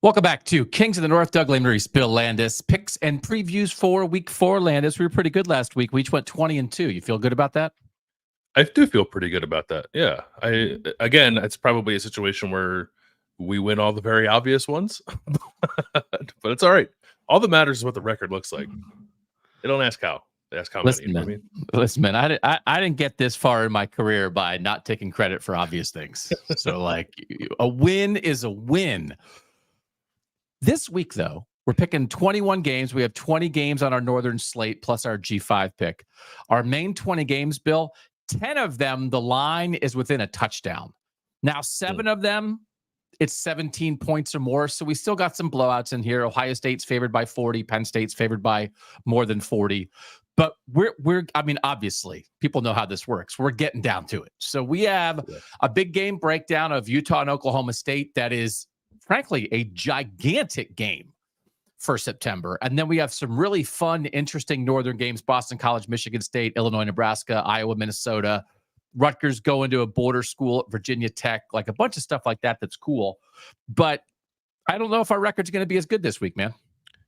Welcome back to Kings of the North. Doug Lesmerises, Bill Landis. Picks and previews for Week 4. Landis, we were pretty good last week. We each went 20-2. You feel good about that? I do feel pretty good about that. Yeah. Again, it's probably a situation where we win all the very obvious ones, but it's all right. All that matters is what the record looks like. They don't ask how. They ask how many. You know what I mean? Listen, man, I didn't get this far in my career by not taking credit for obvious things. So, like, a win is a win. This week, though, we're picking 21 games. We have 20 games on our northern slate plus our G5 pick. Our main 20 games, Bill, 10 of them, the line is within a touchdown. Now, 7 of them, it's 17 points or more. So we still got some blowouts in here. Ohio State's favored by 40. Penn State's favored by more than 40. But I mean, obviously, people know how this works. We're getting down to it. So we have a big game breakdown of Utah and Oklahoma State that is, frankly, a gigantic game for September. And then we have some really fun, interesting northern games: Boston College, Michigan State, Illinois, Nebraska, Iowa, Minnesota, Rutgers going to a border school at Virginia Tech, like a bunch of stuff like that. That's cool. But I don't know if our record's going to be as good this week, man.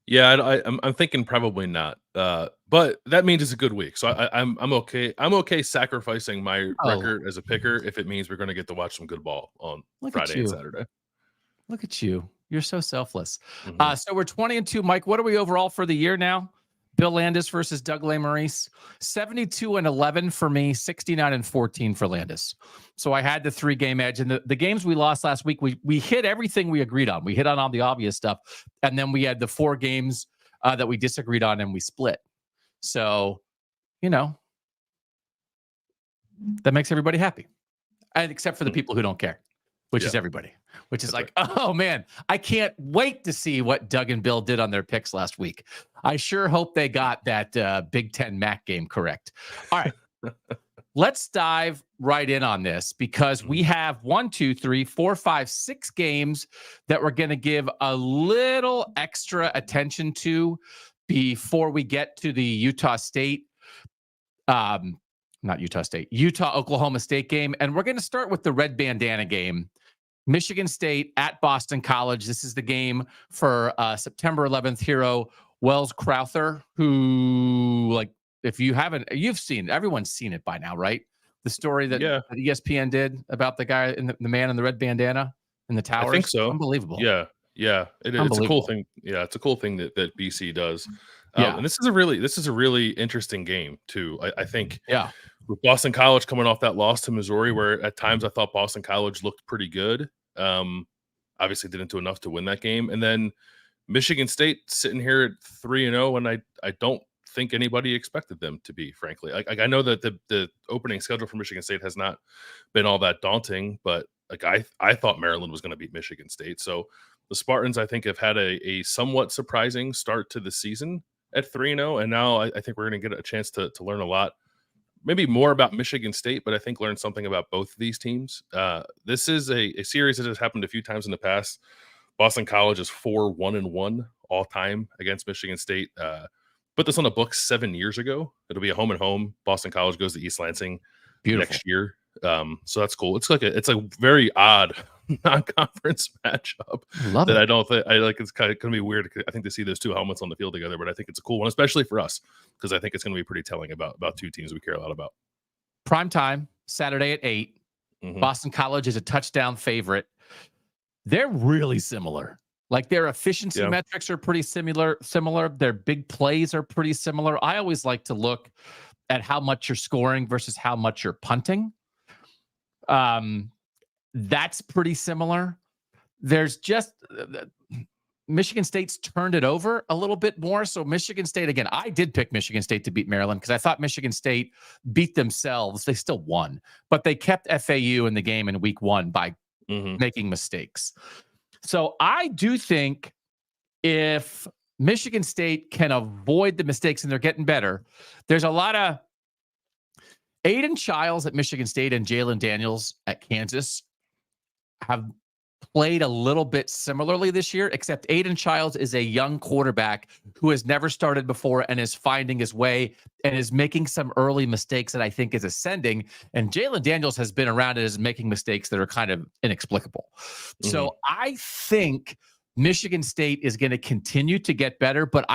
Yeah, I'm thinking probably not. But that means it's a good week. So I'm okay. I'm okay sacrificing my record as a picker if it means we're going to get to watch some good ball on Friday and Saturday. Look at you. You're so selfless. So we're 20-2. Mike, what are we overall for the year now? Bill Landis versus Doug Lesmerises. 72-11 for me, 69-14 for Landis. So I had the 3-game edge. And the games we lost last week, we hit everything we agreed on. We hit on all the obvious stuff. And then we had the 4 games that we disagreed on and we split. So, that makes everybody happy. And except for the people who don't care, which is everybody. Which is like, oh, man, I can't wait to see what Doug and Bill did on their picks last week. I sure hope they got that Big Ten MAC game correct. All right, let's dive right in on this because we have 6 games that we're going to give a little extra attention to before we get to the Utah Oklahoma State game. And we're going to start with the red bandana game. Michigan State at Boston College. This is the game for September 11th hero Wells Crowther, who, like, if you haven't, everyone's seen it by now, right? The story that ESPN did about the guy, the man in the red bandana in the towers. I think so. Unbelievable. Yeah. It's a cool thing. Yeah, it's a cool thing that BC does. And this is a really interesting game too. I think. Yeah. With Boston College coming off that loss to Missouri, where at times I thought Boston College looked pretty good. Obviously didn't do enough to win that game. And then Michigan State sitting here at 3-0, and I don't think anybody expected them to be, frankly. I know that the opening schedule for Michigan State has not been all that daunting, but like I thought Maryland was going to beat Michigan State. So the Spartans, I think, have had a somewhat surprising start to the season at 3-0. And now I think we're going to get a chance to learn a lot. Maybe more about Michigan State, but I think learn something about both of these teams. This is a series that has happened a few times in the past. Boston College is 4-1-1 all time against Michigan State. Put this on the books 7 years ago. It'll be a home and home. Boston College goes to East Lansing next year. So that's cool. It's a very odd non-conference matchup that I don't think it's kind of going to be weird. I think to see those two helmets on the field together, but I think it's a cool one, especially for us, because I think it's going to be pretty telling about two teams we care a lot about. Prime time, Saturday at 8. Boston College is a touchdown favorite. They're really similar. Like, their efficiency metrics are pretty similar. Their big plays are pretty similar. I always like to look at how much you're scoring versus how much you're punting. That's pretty similar. There's just Michigan State's turned it over a little bit more. So Michigan State, again, I did pick Michigan State to beat Maryland because I thought Michigan State beat themselves. They still won, but they kept FAU in the game in week 1 by making mistakes. So I do think if Michigan State can avoid the mistakes, and they're getting better, there's a lot of Aiden Childs at Michigan State and Jalen Daniels at Kansas have played a little bit similarly this year, except Aiden Childs is a young quarterback who has never started before and is finding his way and is making some early mistakes that I think is ascending. And Jalen Daniels has been around and is making mistakes that are kind of inexplicable. So I think Michigan State is going to continue to get better, but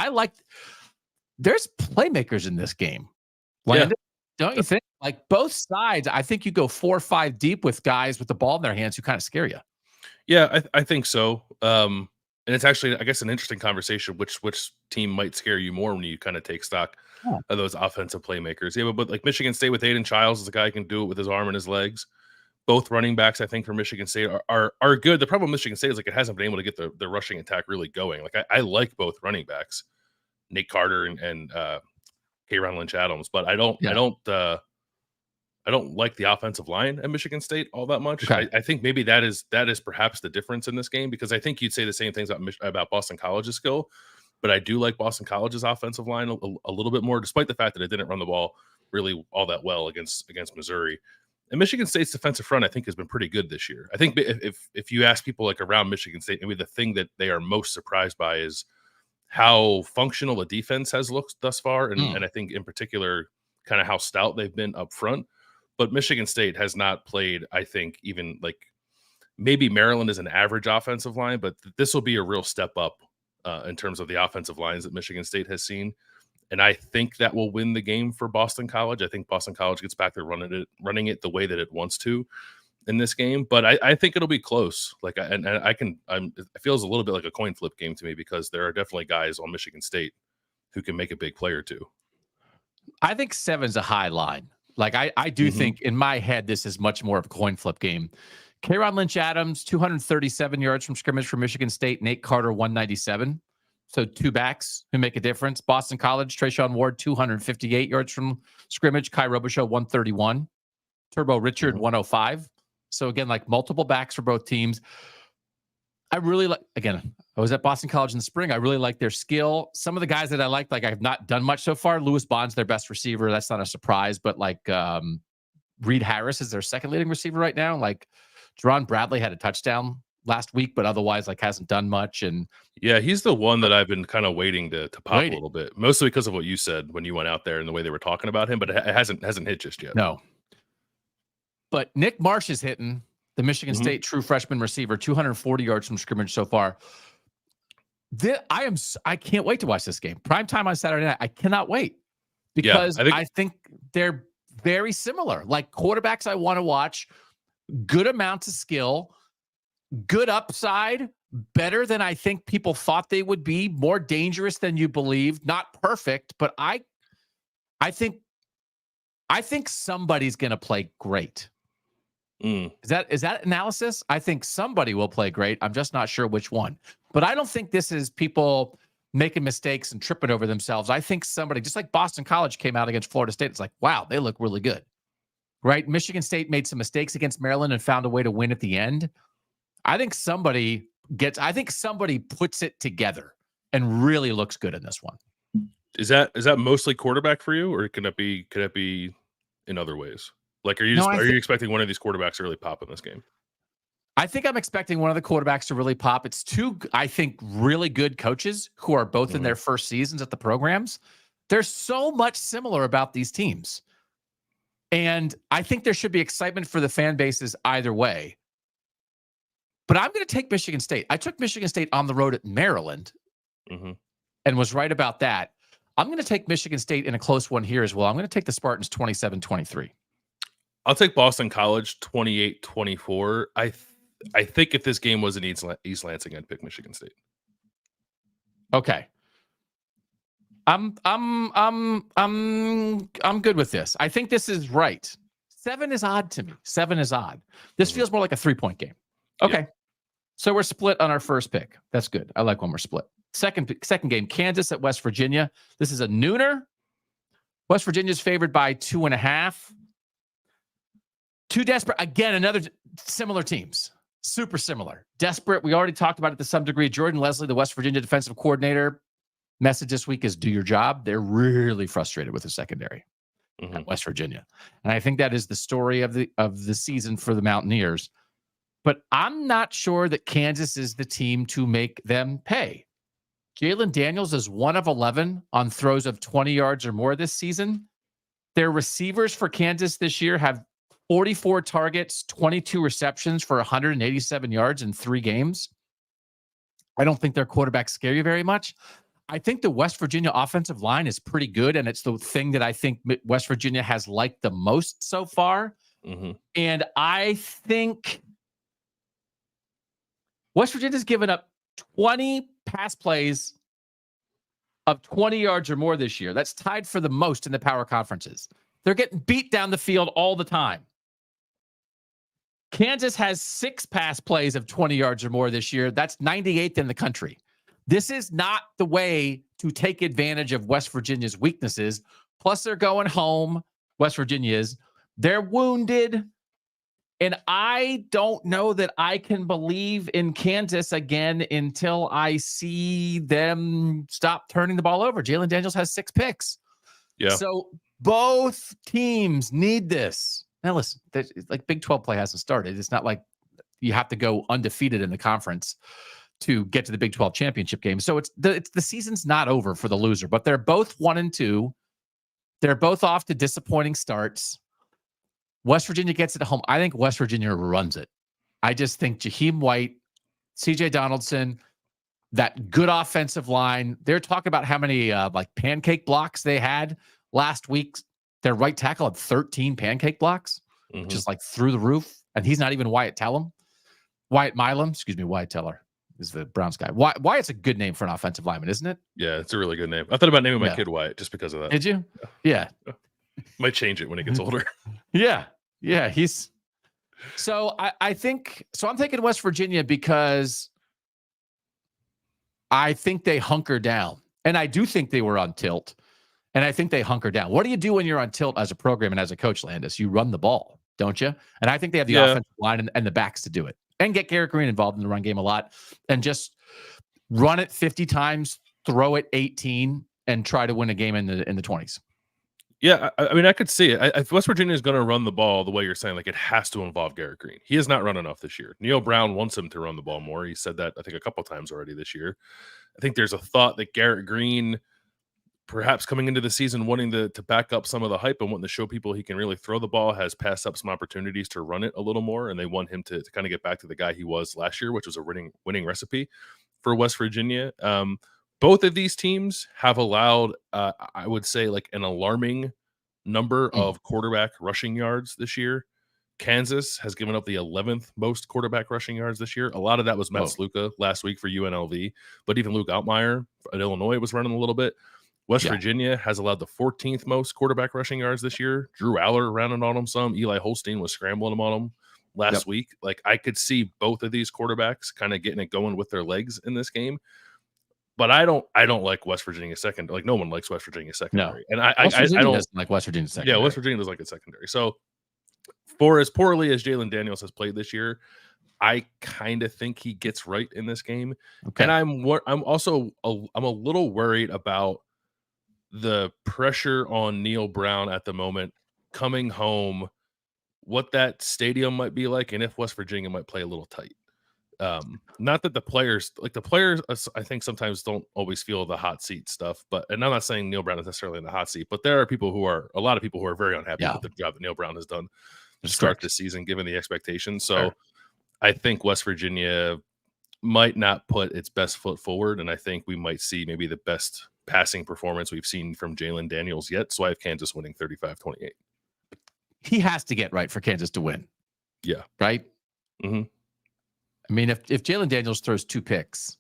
there's playmakers in this game. Landis, don't you think? Like both sides, I think you go 4 or 5 deep with guys with the ball in their hands who kind of scare you. Yeah, I think so. And it's actually, I guess, an interesting conversation. Which team might scare you more when you kind of take stock of those offensive playmakers? Yeah, but like Michigan State with Aiden Childs is a guy who can do it with his arm and his legs. Both running backs, I think, for Michigan State are good. The problem with Michigan State is like it hasn't been able to get the rushing attack really going. Like I like both running backs, Nate Carter and Kayron Lynch-Adams, but I don't like the offensive line at Michigan State all that much. Okay. I think maybe that is perhaps the difference in this game, because I think you'd say the same things about Boston College's skill, but I do like Boston College's offensive line a little bit more, despite the fact that it didn't run the ball really all that well against Missouri. And Michigan State's defensive front, I think, has been pretty good this year. I think if you ask people like around Michigan State, maybe the thing that they are most surprised by is how functional the defense has looked thus far, and I think in particular kind of how stout they've been up front. But Michigan State has not played, I think, even like maybe Maryland is an average offensive line, but this will be a real step up in terms of the offensive lines that Michigan State has seen. And I think that will win the game for Boston College. I think Boston College gets back there running it the way that it wants to in this game. But I think it'll be close. Like, it feels a little bit like a coin flip game to me, because there are definitely guys on Michigan State who can make a big play or two. I think 7's a high line. Like I do think in my head, this is much more of a coin flip game. Kayron Lynch-Adams, 237 yards from scrimmage for Michigan State. Nate Carter, 197. So 2 backs who make a difference. Boston College, Trayshawn Ward, 258 yards from scrimmage. Kai Robichaux, 131. Turbo Richard, 105. So again, like multiple backs for both teams. I really like, again, I was at Boston College in the spring. I really like their skill. Some of the guys that I like I have not done much so far. Lewis Bond's their best receiver. That's not a surprise, but like Reed Harris is their second leading receiver right now. Like Jerron Bradley had a touchdown last week, but otherwise like hasn't done much. And yeah, he's the one that I've been kind of waiting to pop a little bit, mostly because of what you said when you went out there and the way they were talking about him, but it hasn't hit just yet. No. But Nick Marsh is hitting, the Michigan State true freshman receiver, 240 yards from scrimmage so far. I can't wait to watch this game. Prime time on Saturday night. I cannot wait, because I think they're very similar. Like quarterbacks I want to watch, good amounts of skill, good upside, better than I think people thought they would be, more dangerous than you believed. Not perfect, but I think somebody's going to play great. Is that analysis? I think somebody will play great. I'm just not sure which one. But I don't think this is people making mistakes and tripping over themselves. I think somebody, just like Boston College came out against Florida State, it's like, wow, they look really good. Right? Michigan State made some mistakes against Maryland and found a way to win at the end. I think somebody puts it together and really looks good in this one. Is that mostly quarterback for you, or could it be in other ways? Like, are you expecting one of these quarterbacks to really pop in this game? I think I'm expecting one of the quarterbacks to really pop. It's 2, I think, really good coaches who are both in their first seasons at the programs. There's so much similar about these teams. And I think there should be excitement for the fan bases either way. But I'm going to take Michigan State. I took Michigan State on the road at Maryland and was right about that. I'm going to take Michigan State in a close one here as well. I'm going to take the Spartans 27-23. I'll take Boston College 28-24. I think if this game was in East Lansing, I'd pick Michigan State. Okay. I'm good with this. I think this is right. 7 is odd to me. 7 is odd. This feels more like a 3-point game. Okay. Yeah. So we're split on our first pick. That's good. I like when we're split. Second game, Kansas at West Virginia. This is a nooner. West Virginia's favored by 2.5. Too desperate. Again, another similar teams. Super similar. Desperate. We already talked about it to some degree. Jordan Leslie, the West Virginia defensive coordinator, message this week is do your job. They're really frustrated with the secondary at West Virginia. And I think that is the story of the season for the Mountaineers. But I'm not sure that Kansas is the team to make them pay. Jalen Daniels is 1 of 11 on throws of 20 yards or more this season. Their receivers for Kansas this year have 44 targets, 22 receptions for 187 yards in 3 games. I don't think their quarterbacks scare you very much. I think the West Virginia offensive line is pretty good, and it's the thing that I think West Virginia has liked the most so far. Mm-hmm. And I think West Virginia's given up 20 pass plays of 20 yards or more this year. That's tied for the most in the power conferences. They're getting beat down the field all the time. Kansas has 6 pass plays of 20 yards or more this year. That's 98th in the country. This is not the way to take advantage of West Virginia's weaknesses. Plus, they're going home. West Virginia is. They're wounded. And I don't know that I can believe in Kansas again until I see them stop turning the ball over. Jalen Daniels has 6 picks. Yeah. So both teams need this. Now, listen, like Big 12 play hasn't started. It's not like you have to go undefeated in the conference to get to the Big 12 championship game. So it's the season's not over for the loser, but they're both 1-2. They're both off to disappointing starts. West Virginia gets it at home. I think West Virginia runs it. I just think Jaheim White, CJ Donaldson, that good offensive line. They're talking about how many like pancake blocks they had last week. Their right tackle had 13 pancake blocks, which is like through the roof. And he's not even Wyatt Milam. Wyatt Teller is the Browns guy. Wyatt's a good name for an offensive lineman, isn't it? Yeah, it's a really good name. I thought about naming my kid Wyatt just because of that. Did you? Yeah. Might change it when he gets older. Yeah. He's so I think so. I'm taking West Virginia because I think they hunker down, and I do think they were on tilt, and I think they hunker down. What do you do when you're on tilt as a program and as a coach, Landis? You run the ball, don't you? And I think they have the offensive line and the backs to do it, and get Garrett Green involved in the run game a lot, and just run it 50 times, throw it 18, and try to win a game in the 20s. Yeah, I mean, I could see it. If West Virginia is going to run the ball the way you're saying, like it has to involve Garrett Green. He has not run enough this year. Neil Brown wants him to run the ball more. He said that, I think, a couple of times already this year. I think there's a thought that Garrett Green, perhaps coming into the season, wanting to back up some of the hype and wanting to show people he can really throw the ball, has passed up some opportunities to run it a little more, and they want him to kind of get back to the guy he was last year, which was a winning recipe for West Virginia. Both of these teams have allowed, I would say, like an alarming number of quarterback rushing yards this year. Kansas has given up the 11th most quarterback rushing yards this year. A lot of that was Matt Sluka last week for UNLV, but even Luke Altmaier at Illinois was running a little bit. West Virginia has allowed the 14th most quarterback rushing yards this year. Drew Aller rounded on them some. Eli Holstein was scrambling them on them last week. Like, I could see both of these quarterbacks kind of getting it going with their legs in this game. But I don't like West Virginia second. Like, no one likes West Virginia secondary. No. And I don't like West Virginia secondary. Yeah, West Virginia doesn't like it secondary. So for as poorly as Jalen Daniels has played this year, I kind of think he gets right in this game. Okay. And I'm a little worried about the pressure on Neil Brown at the moment coming home, what that stadium might be like, and if West Virginia might play a little tight. Not that the players, I think sometimes don't always feel the hot seat stuff, and I'm not saying Neil Brown is necessarily in the hot seat, but there are a lot of people who are very unhappy with the job that Neil Brown has done to start this season, given the expectations. So I think West Virginia might not put its best foot forward, and I think we might see maybe the best passing performance we've seen from Jalen Daniels yet. So I have Kansas winning 35-28. He has to get right for Kansas to win. Yeah. Right? Mm-hmm. I mean, if Jalen Daniels throws 2 picks,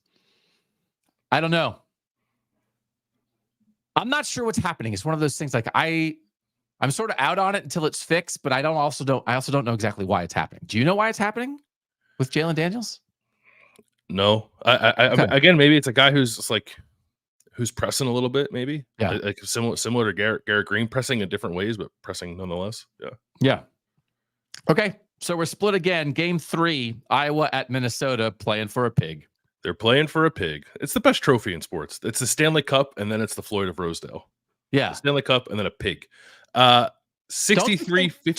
I don't know. I'm not sure what's happening. It's one of those things like I'm sort of out on it until it's fixed, but I also don't know exactly why it's happening. Do you know why it's happening with Jalen Daniels? No. I mean, again, maybe it's a guy who's pressing a little bit, maybe. Yeah. Like similar to Garrett Green, pressing in different ways, but pressing nonetheless. Yeah. Yeah. Okay. So we're split again. Game 3, Iowa at Minnesota, playing for a pig. They're playing for a pig. It's the best trophy in sports. It's the Stanley Cup, and then it's the Floyd of Rosedale. Yeah, the Stanley Cup, and then a pig. 63-50.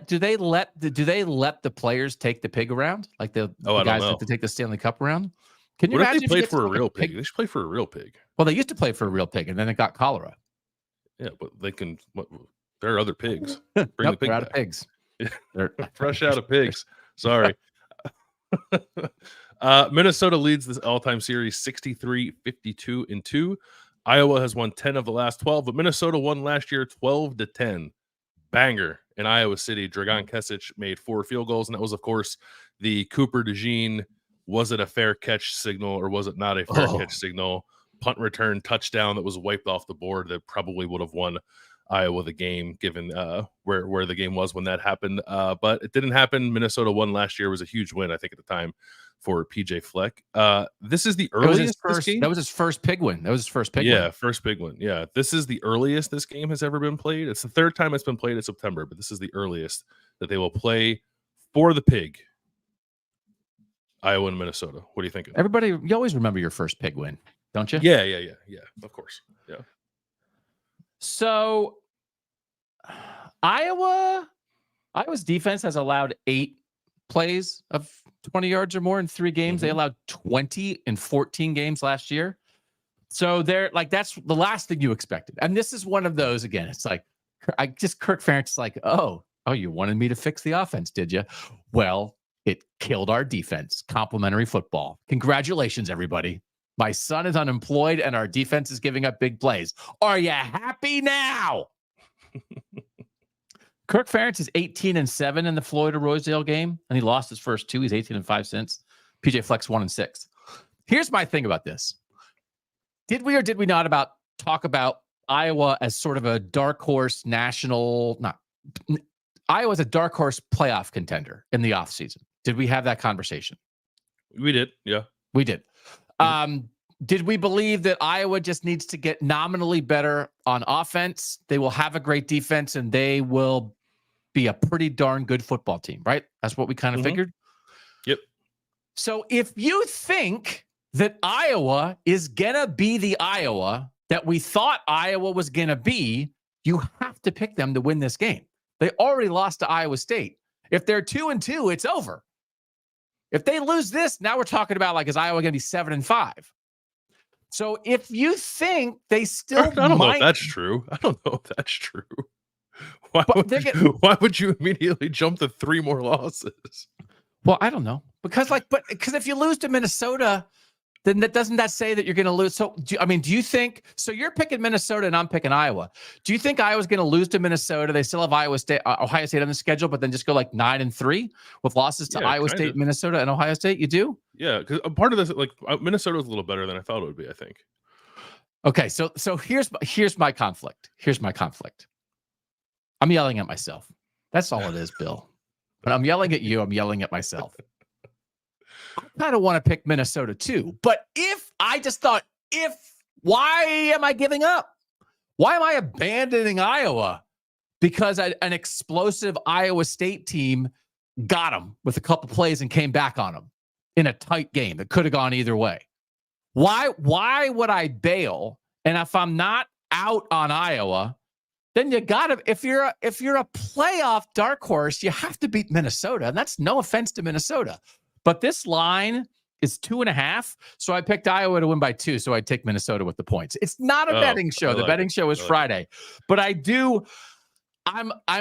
Do they let the players take the pig around? Like the guys have to take the Stanley Cup around? Can you imagine if they played for a real pig? They should play for a real pig. Well, they used to play for a real pig, and then it got cholera. Yeah, but they can. There are other pigs. Bring the pig out of pigs. They're fresh out of pigs. Sorry. Minnesota leads this all-time series 63-52-2. Iowa has won 10 of the last 12, but Minnesota won last year 12-10. Banger in Iowa City. Dragan Kesic made 4 field goals, and that was, of course, the Cooper DeJean, was it a fair catch signal or was it not a fair catch signal? Punt return touchdown that was wiped off the board that probably would have won Iowa the game, given where the game was when that happened. But it didn't happen. Minnesota won last year. It was a huge win, I think, at the time for PJ Fleck. This is the earliest that was his first big win. First big one. Yeah. This is the earliest this game has ever been played. It's the third time it's been played in September, but this is the earliest that they will play for the pig. Iowa and Minnesota. What do you think? Everybody, you always remember your first pig win, don't you? Yeah. Of course. Yeah. So Iowa's defense has allowed 8 plays of 20 yards or more in 3 games. They allowed 20 in 14 games last year. So they're like, that's the last thing you expected. And this is one of those, again, it's like, Kirk Ferentz is like, oh, you wanted me to fix the offense, did you? Well, it killed our defense. Complimentary football. Congratulations, everybody. My son is unemployed and our defense is giving up big plays. Are you happy now? Kirk Ferentz is 18-7 in the Floyd of Rosedale game, and he lost his first 2. He's 18-5 since. PJ Fleck's 1-6. Here's my thing about this. Did we or did we not talk about Iowa as sort of a dark horse Iowa's a dark horse playoff contender in the offseason? Did we have that conversation? We did. Yeah. We did. Did we believe that Iowa just needs to get nominally better on offense? They will have a great defense and they will be a pretty darn good football team, right? That's what we kind of figured. Yep. So if you think that Iowa is going to be the Iowa that we thought Iowa was going to be, you have to pick them to win this game. They already lost to Iowa State. If they're 2-2, it's over. If they lose this, now we're talking about, like, is Iowa going to be 7-5? So if you think they still I don't know if that's true. Why would you immediately jump to 3 more losses? Well, I don't know. Because if you lose to Minnesota, then doesn't that say that you're going to lose? So, do you think, so you're picking Minnesota and I'm picking Iowa. Do you think Iowa's going to lose to Minnesota? They still have Ohio State on the schedule, but then just go like 9-3 with losses to Iowa State, Minnesota, and Ohio State? You do? Yeah, because a part of this, like, Minnesota was a little better than I thought it would be, I think. Okay, so here's my conflict. I'm yelling at myself. That's all it is, Bill. When I'm yelling at you, I'm yelling at myself. I kind of want to pick Minnesota too. But why am I giving up? Why am I abandoning Iowa? Because an explosive Iowa State team got them with a couple plays and came back on them in a tight game that could have gone either way. Why would I bail? And if I'm not out on Iowa, then you gotta, if you're a playoff dark horse, you have to beat Minnesota. And that's no offense to Minnesota. But this line is 2.5. So I picked Iowa to win by 2. So I'd take Minnesota with the points. It's not a betting show. The betting show is Friday. But I'm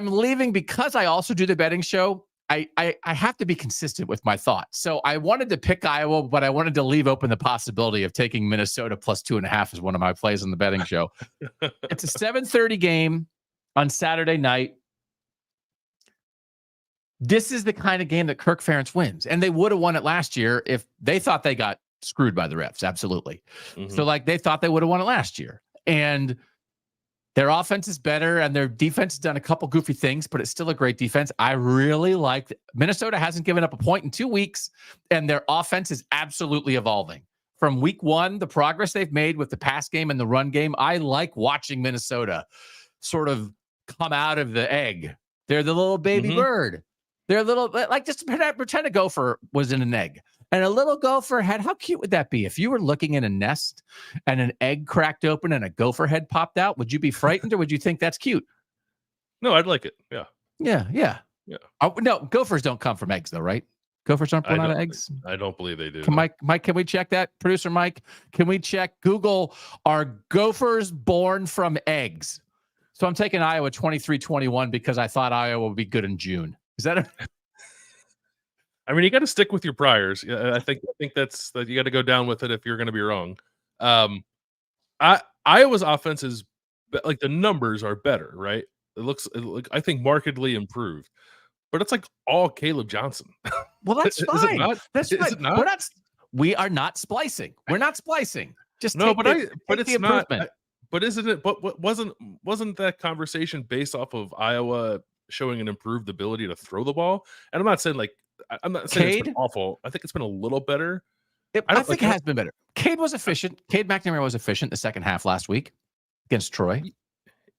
leaving because I also do the betting show. I have to be consistent with my thoughts. So I wanted to pick Iowa, but I wanted to leave open the possibility of taking Minnesota plus 2.5 as one of my plays on the betting show. It's a 7:30 game on Saturday night. This is the kind of game that Kirk Ferentz wins. And they would have won it last year if they thought they got screwed by the refs. Absolutely. So they thought they would have won it last year. And their offense is better and their defense has done a couple goofy things, but it's still a great defense. I really like Minnesota hasn't given up a point in 2 weeks, and their offense is absolutely evolving. From week 1, the progress they've made with the pass game and the run game, I like watching Minnesota sort of come out of the egg. They're the little baby bird. They're little, like, just pretend a gopher was in an egg. And a little gopher head, how cute would that be? If you were looking in a nest and an egg cracked open and a gopher head popped out, would you be frightened or would you think that's cute? No, I'd like it. Yeah. No, gophers don't come from eggs though, right? Gophers aren't born out of eggs? I don't believe they do. Mike, can we check that? Producer Mike, can we check? Google, are gophers born from eggs? So I'm taking Iowa 23-21 because I thought Iowa would be good in June. Is that I mean, you got to stick with your priors. I think that's that you got to go down with it if you're going to be wrong. Iowa's offense is like the numbers are better, right? I think markedly improved, but it's like all Caleb Johnson. Well, that's fine. Is it not? That's Is fine. it not? We are not splicing. We're not splicing. Just no, take but it's not. improvement. But isn't it? But wasn't that conversation based off of Iowa showing an improved ability to throw the ball? And I'm not saying I'm not saying it's been awful. I think it's been a little better. I think it has been better. Cade was efficient. Cade McNamara was efficient the second half last week against Troy.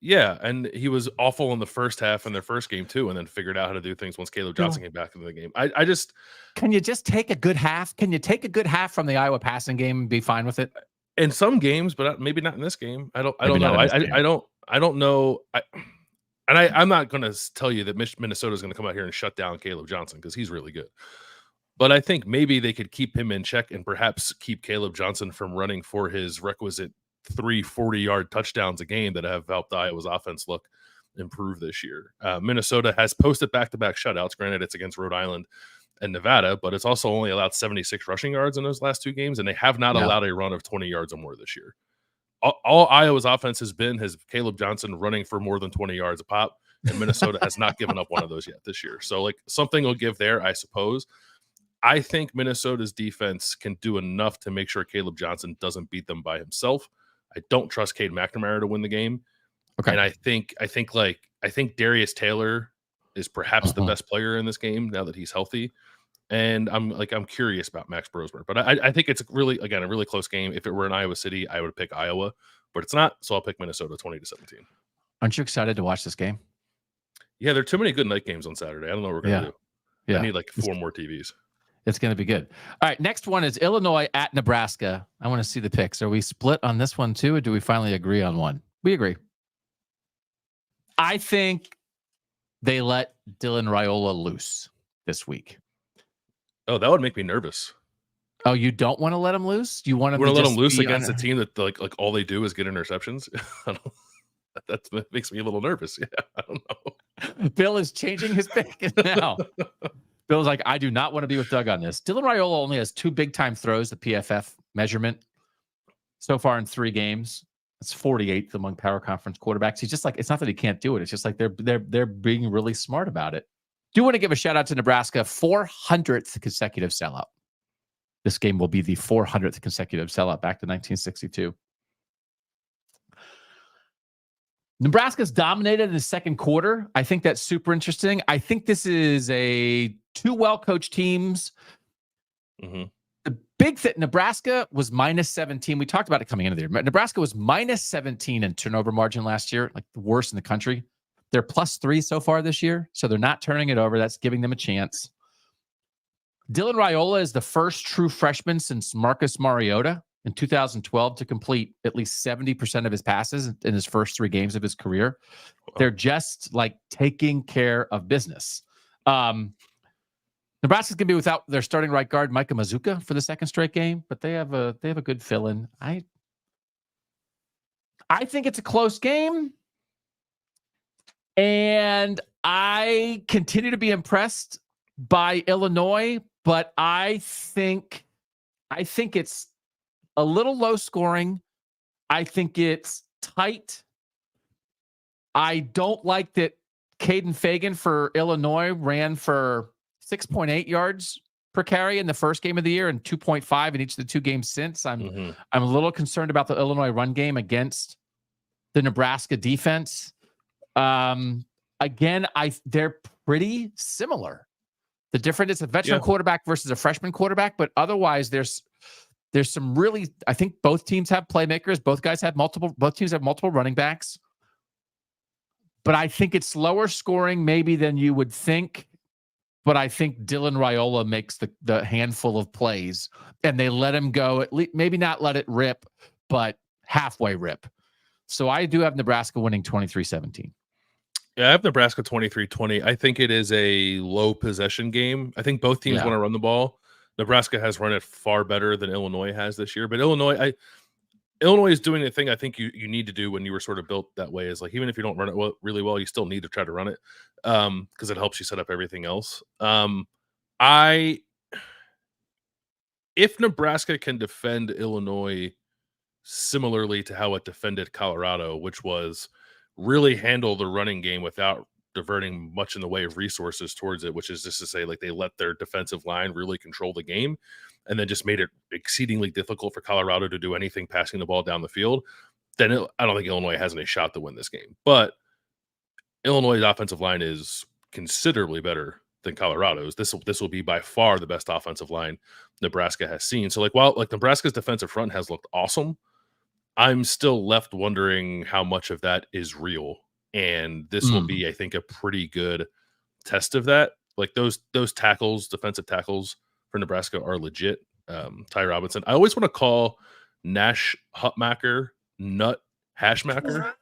Yeah, and he was awful in the first half in their first game too, and then figured out how to do things once Caleb Johnson came back into the game. I just can you just take a good half? Can you take a good half from the Iowa passing game and be fine with it? In some games, but maybe not in this game. I don't know. I don't know. I'm not going to tell you that Minnesota is going to come out here and shut down Caleb Johnson because he's really good. But I think maybe they could keep him in check and perhaps keep Caleb Johnson from running for his requisite 3 40-yard touchdowns a game that have helped Iowa's offense look improve this year. Minnesota has posted back-to-back shutouts. Granted, it's against Rhode Island and Nevada, but it's also only allowed 76 rushing yards in those last 2 games, and they have not allowed a run of 20 yards or more this year. All Iowa's offense has Caleb Johnson running for more than 20 yards a pop, and Minnesota has not given up one of those yet this year. So, like, something will give there, I suppose. I think Minnesota's defense can do enough to make sure Caleb Johnson doesn't beat them by himself. I don't trust Cade McNamara to win the game. Okay. And I think Darius Taylor is perhaps the best player in this game now that he's healthy. And I'm curious about Max Brosmer. But I think it's really, again, a really close game. If it were in Iowa City, I would pick Iowa, but it's not. So I'll pick Minnesota 20-17. Aren't you excited to watch this game? Yeah, there are too many good night games on Saturday. I don't know what we're going to do. Yeah. I need like 4 more TVs. It's going to be good. All right, next one is Illinois at Nebraska. I want to see the picks. Are we split on this one too, or do we finally agree on one? We agree. I think they let Dylan Raiola loose this week. Oh, that would make me nervous. Oh, you don't want to let him loose? You want to let him loose against a team that like all they do is get interceptions? That makes me a little nervous. Yeah, I don't know. Bill is changing his pick now. Bill's like, I do not want to be with Doug on this. Dylan Raiola only has 2 big-time throws, the PFF measurement, so far in 3 games. It's 48th among power conference quarterbacks. He's just like, it's not that he can't do it. It's just like they're being really smart about it. Do want to give a shout-out to Nebraska, 400th consecutive sellout. This game will be the 400th consecutive sellout back to 1962. Nebraska's dominated in the second quarter. I think that's super interesting. I think this is 2 well-coached teams. Mm-hmm. The big thing, Nebraska was -17. We talked about it coming into the year. Nebraska was -17 in turnover margin last year, like the worst in the country. They're +3 so far this year, so they're not turning it over. That's giving them a chance. Dylan Raiola is the first true freshman since Marcus Mariota in 2012 to complete at least 70% of his passes in his first 3 games of his career. They're just like taking care of business. Nebraska's going to be without their starting right guard, Micah Mazuka, for the second straight game, but they have a good fill-in. I think it's a close game, and I continue to be impressed by Illinois, but I think it's a little low scoring. I think it's tight. I don't like that Caden Fagan for Illinois ran for 6.8 yards per carry in the first game of the year and 2.5 in each of the 2 games since. I'm a little concerned about the Illinois run game against the Nebraska defense. Again, they're pretty similar. The difference is a veteran quarterback versus a freshman quarterback, but otherwise there's some really, I think both teams have playmakers. Both teams have multiple running backs. But I think it's lower scoring maybe than you would think. But I think Dylan Raiola makes the handful of plays, and they let him go, at least maybe not let it rip, but halfway rip. So I do have Nebraska winning 23-17. Yeah, I have Nebraska 23-20. I think it is a low possession game. I think both teams want to run the ball. Nebraska has run it far better than Illinois has this year. But Illinois is doing the thing I think you need to do when you were sort of built that way, is like, even if you don't run it really well, you still need to try to run it because it helps you set up everything else. If Nebraska can defend Illinois similarly to how it defended Colorado, which was really handle the running game without diverting much in the way of resources towards it, which is just to say, like, they let their defensive line really control the game and then just made it exceedingly difficult for Colorado to do anything passing the ball down the field, then I don't think Illinois has any shot to win this game. But Illinois' offensive line is considerably better than Colorado's. This will be by far the best offensive line Nebraska has seen. So, while Nebraska's defensive front has looked awesome, I'm still left wondering how much of that is real. And this will be, I think, a pretty good test of that. Like those tackles, defensive tackles for Nebraska are legit. Ty Robinson. I always want to call Nash Hutmacher Nut Hashmacher.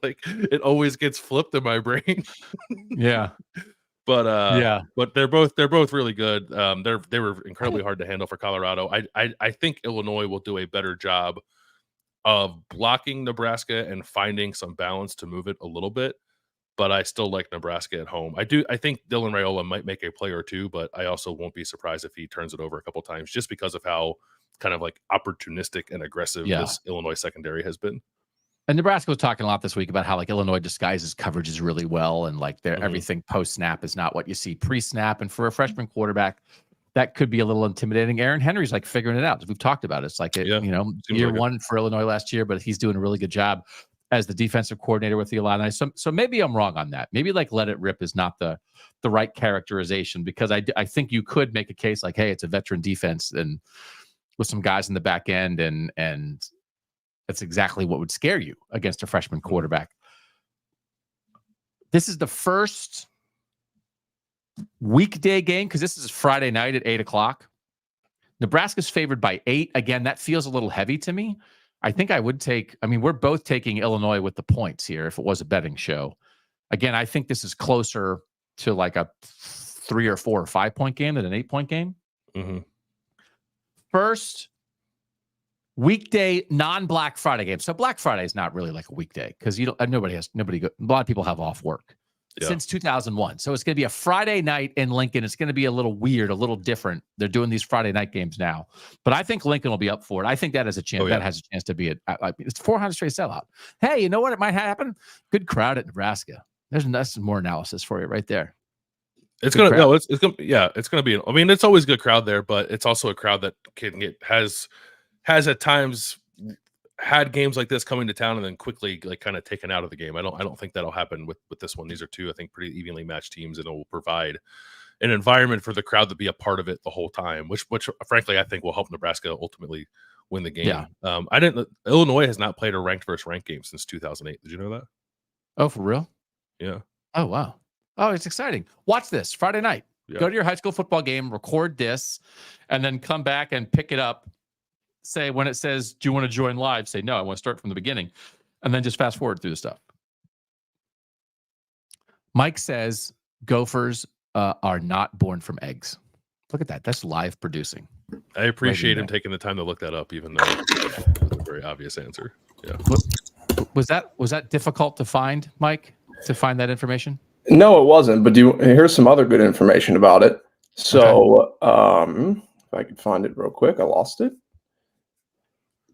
Like it always gets flipped in my brain. Yeah. But they're both really good. They were incredibly hard to handle for Colorado. I think Illinois will do a better job of blocking Nebraska and finding some balance to move it a little bit. But I still like Nebraska at home. I think Dylan Raiola might make a play or two, but I also won't be surprised if he turns it over a couple times just because of how kind of like opportunistic and aggressive this Illinois secondary has been. And Nebraska was talking a lot this week about how like Illinois disguises coverages really well, and like everything post snap is not what you see pre snap. And for a freshman quarterback, that could be a little intimidating. Aaron Henry's like figuring it out. We've talked about it. It's like year one for Illinois last year, but he's doing a really good job as the defensive coordinator with the Illini. So maybe I'm wrong on that. Maybe like let it rip is not the right characterization, because I think you could make a case like, hey, it's a veteran defense and with some guys in the back end, and that's exactly what would scare you against a freshman quarterback. This is the first weekday game because this is Friday night at 8:00. Nebraska's favored by 8. Again, that feels a little heavy to me. I think I would we're both taking Illinois with the points here if it was a betting show. Again, I think this is closer to like a 3 or 4 or 5 point game than an 8-point game. Mm-hmm. First weekday non-Black Friday game. So Black Friday is not really like a weekday because a lot of people have off work since 2001. So it's going to be a Friday night in Lincoln. It's going to be a little weird, a little different. They're doing these Friday night games now, but I think Lincoln will be up for it. I think that has a chance. That has a chance to be it's 400 straight sellout. Hey, you know what? It might happen. Good crowd at Nebraska. That's more analysis for you right there. It's going to be. I mean, it's always a good crowd there, but it's also a crowd that has at times had games like this coming to town and then quickly like kind of taken out of the game. I don't think that'll happen with this one. These are two, I think, pretty evenly matched teams, and it will provide an environment for the crowd to be a part of it the whole time, which frankly I think will help Nebraska ultimately win the game. Yeah. Illinois has not played a ranked versus ranked game since 2008. Did you know that? Oh, for real? Yeah. Oh, wow. Oh, it's exciting. Watch this Friday night. Yeah. Go to your high school football game, record this, and then come back and pick it up. Say when it says, do you want to join live? Say, no, I want to start from the beginning. And then just fast forward through the stuff. Mike says Gophers are not born from eggs. Look at that. That's live producing. I appreciate him taking the time to look that up, even though it's a very obvious answer. Yeah. Was that difficult to find, Mike, to find that information? No, it wasn't. But here's some other good information about it. So if I could find it real quick, I lost it.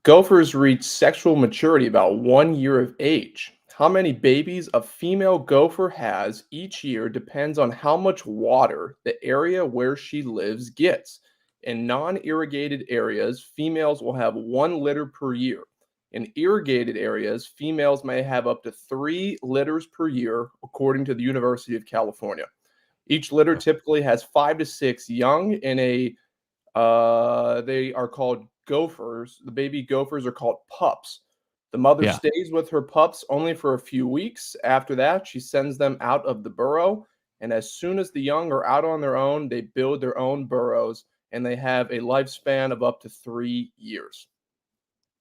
Gophers reach sexual maturity about 1 year of age. How many babies a female gopher has each year depends on how much water the area where she lives gets. In non-irrigated areas, females will have 1 litter per year. In irrigated areas, females may have up to 3 litters per year, according to the University of California. Each litter typically has 5 to 6 young in they are called gophers. The baby gophers are called pups. The mother stays with her pups only for a few weeks. After that, she sends them out of the burrow. And as soon as the young are out on their own, they build their own burrows, and they have a lifespan of up to 3 years.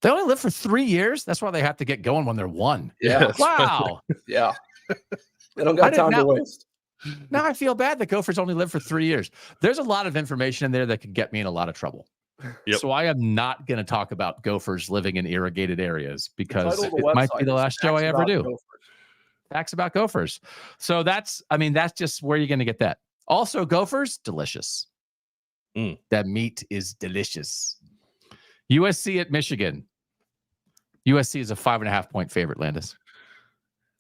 They only live for 3 years? That's why they have to get going when they're 1. Yeah. Wow. Yeah. They don't got time to waste. Now I feel bad that gophers only live for 3 years. There's a lot of information in there that could get me in a lot of trouble. Yep. So I am not going to talk about gophers living in irrigated areas because it might be the last show I ever do. Facts about gophers. So that's just where you're going to get that. Also, Gophers, delicious. That meat is delicious. USC at Michigan. USC is a 5.5-point favorite, Landis.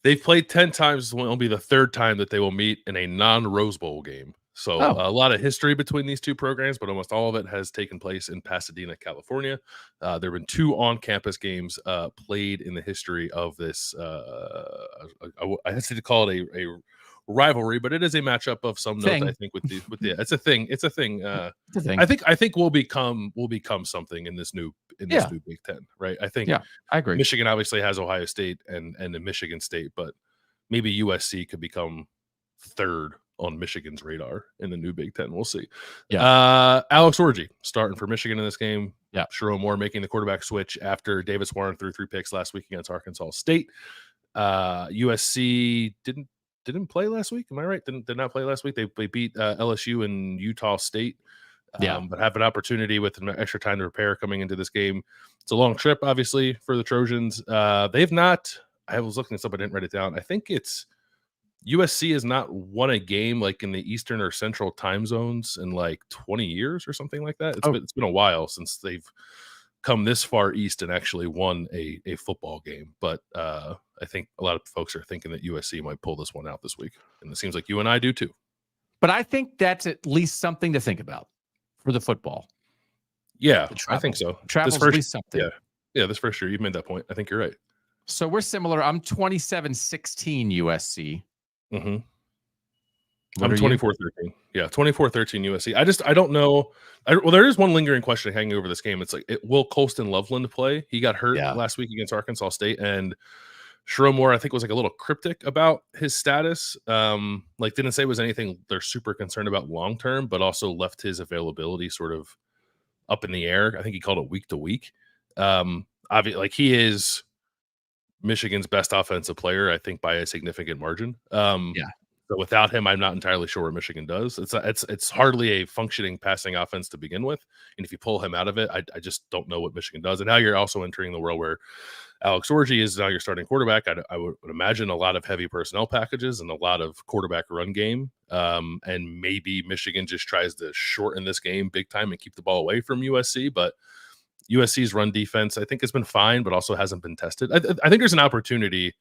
They've played 10 times. This will be the third time that they will meet in a non-Rose Bowl game. So a lot of history between these two programs, but almost all of it has taken place in Pasadena, California. There have been 2 on-campus games played in the history of this. I hesitate to call it a rivalry, but it is a matchup of some note. I think with the it's a thing. It's a thing. I think we'll become something in this new Big Ten, right? I think. Yeah, I agree. Michigan obviously has Ohio State and the Michigan State, but maybe USC could become third on Michigan's radar in the new Big Ten. We'll see. Yeah. Alex Orji starting for Michigan in this game. Yeah. Sherrone Moore making the quarterback switch after Davis Warren threw 3 picks last week against Arkansas State. USC didn't play last week. Am I right? Did not play last week. They beat LSU and Utah State. But have an opportunity with extra time to prepare coming into this game. It's a long trip, obviously, for the Trojans. They've not. I was looking this up. I didn't write it down. I think it's USC has not won a game like in the Eastern or Central time zones in like 20 years or something like that. It's been a while since they've come this far east and actually won a football game. But I think a lot of folks are thinking that USC might pull this one out this week, and it seems like you and I do too. But I think that's at least something to think about for the football. Yeah, I think so. Travel's at least something. Yeah, this first year, you've made that point. I think you're right. So we're similar. I'm 27-16 USC. Mm-hmm. I'm 24-13. Yeah, 24-13 USC. I don't know. Well, there is one lingering question hanging over this game. It's like, will Colston Loveland play? He got hurt last week against Arkansas State, and Sherrone Moore, I think, was like a little cryptic about his status. Like, didn't say it was anything they're super concerned about long term, but also left his availability sort of up in the air. I think he called it week to week. Obviously, like, he is Michigan's best offensive player, I think, by a significant margin. So without him, I'm not entirely sure what Michigan does. It's hardly a functioning passing offense to begin with, and if you pull him out of it, I just don't know what Michigan does. And now you're also entering the world where Alex Orji is now your starting quarterback. I would imagine a lot of heavy personnel packages and a lot of quarterback run game. And maybe Michigan just tries to shorten this game big time and keep the ball away from USC. But USC's run defense, I think, has been fine, but also hasn't been tested. I think there's an opportunity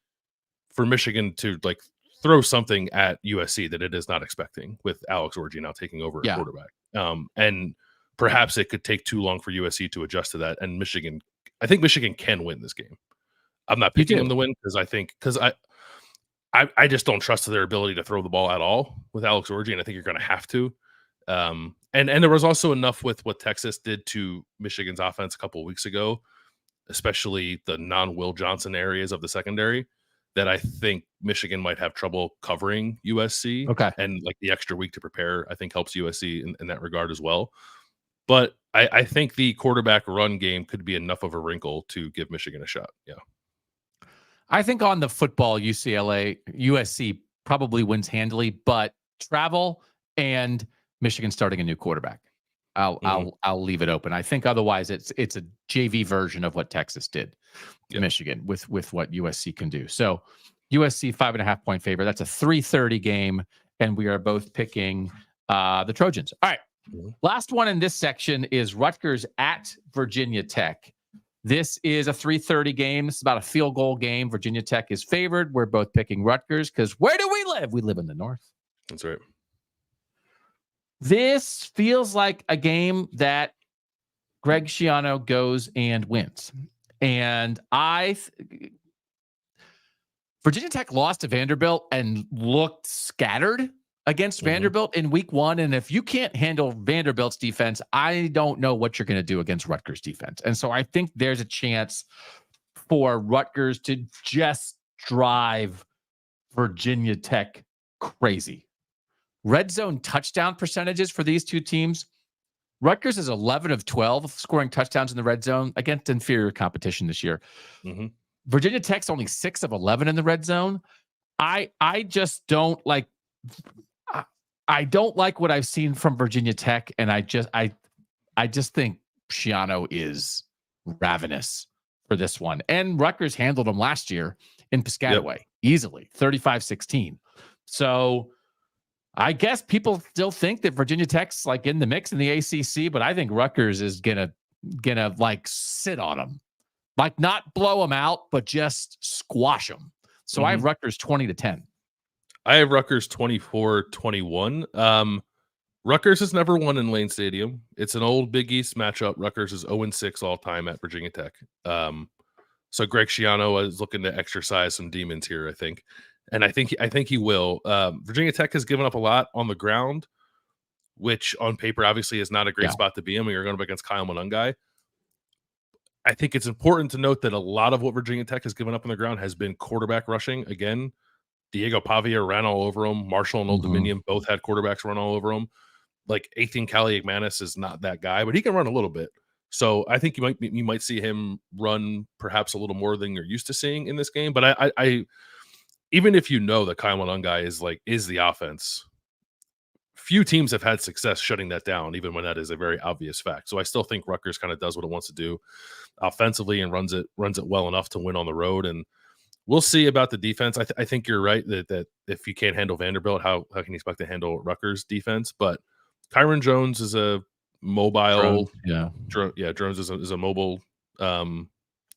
for Michigan to like throw something at USC that it is not expecting with Alex Orji now taking over at quarterback. And perhaps it could take too long for USC to adjust to that. And I think Michigan can win this game. I'm not picking them to win because I just don't trust their ability to throw the ball at all with Alex Orji, and I think you're going to have to. And there was also enough with what Texas did to Michigan's offense a couple of weeks ago, especially the non-Will Johnson areas of the secondary, that I think Michigan might have trouble covering USC. Okay. And like the extra week to prepare, I think helps USC in that regard as well. But I think the quarterback run game could be enough of a wrinkle to give Michigan a shot. Yeah. I think on the football, USC probably wins handily, but travel and Michigan starting a new quarterback. I'll leave it open. I think otherwise it's a JV version of what Texas did to Michigan with what USC can do. So USC 5.5-point favorite. That's a 3:30 game, and we are both picking the Trojans. All right. Last one in this section is Rutgers at Virginia Tech. This is a 3:30 game. This is about a field goal game. Virginia Tech is favored. We're both picking Rutgers because where do we live? We live in the North. That's right. This feels like a game that Greg Schiano goes and wins. And Virginia Tech lost to Vanderbilt and looked scattered against Vanderbilt in week 1. And if you can't handle Vanderbilt's defense, I don't know what you're going to do against Rutgers defense. And so I think there's a chance for Rutgers to just drive Virginia Tech crazy. Red zone touchdown percentages for these two teams. Rutgers is 11 of 12 scoring touchdowns in the red zone against inferior competition this year. Virginia Tech's only 6 of 11 in the red zone. I just don't like. I don't like what I've seen from Virginia Tech, and I just think Schiano is ravenous for this one. And Rutgers handled them last year in Piscataway easily, 35-16. So I guess people still think that Virginia Tech's like in the mix in the ACC, but I think Rutgers is gonna like sit on them, like not blow them out, but just squash them. So I have Rutgers 20-10. I have Rutgers 24-21. Rutgers has never won in Lane Stadium. It's an old Big East matchup. Rutgers is 0-6 all time at Virginia Tech. So Greg Schiano is looking to exercise some demons here, I think. And I think he will. Virginia Tech has given up a lot on the ground, which on paper obviously is not a great spot to be in when you're going up against Kyle Monungai. I think it's important to note that a lot of what Virginia Tech has given up on the ground has been quarterback rushing. Again, Diego Pavia ran all over them. Marshall and Old Dominion both had quarterbacks run all over them. Like 18 Kaliakmanis is not that guy, but he can run a little bit. So I think you might see him run perhaps a little more than you're used to seeing in this game. But I even if you know that Kyle Monungai is the offense, few teams have had success shutting that down, even when that is a very obvious fact. So I still think Rutgers kind of does what it wants to do offensively and runs it well enough to win on the road. And we'll see about the defense. I think you're right that if you can't handle Vanderbilt, how can you expect to handle Rutgers defense? But Kyron Jones is a mobile, Jones is a mobile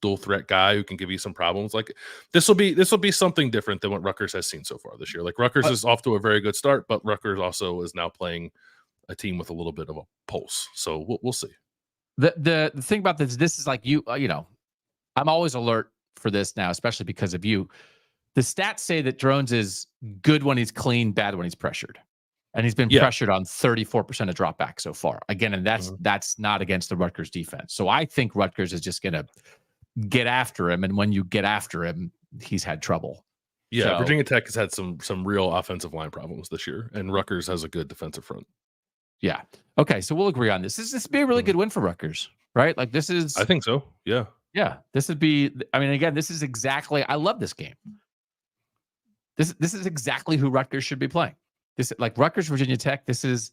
dual threat guy who can give you some problems. Like this will be something different than what Rutgers has seen so far this year. Like Rutgers is off to a very good start, but Rutgers also is now playing a team with a little bit of a pulse. So we'll see. The thing about this is like you know, I'm always alert for this now, especially because of you. The stats say that Drones is good when he's clean, bad when he's pressured. And he's been pressured on 34% of dropback so far. Again, and that's not against the Rutgers defense. So I think Rutgers is just going to get after him. And when you get after him, he's had trouble. Yeah, so, Virginia Tech has had some real offensive line problems this year, and Rutgers has a good defensive front. Yeah. Okay, so we'll agree on this. This would be a really good win for Rutgers, right? Like this is... I think so, yeah. Yeah, this would be... I mean, again, this is exactly... I love this game. This is exactly who Rutgers should be playing. This like Rutgers, Virginia Tech. This is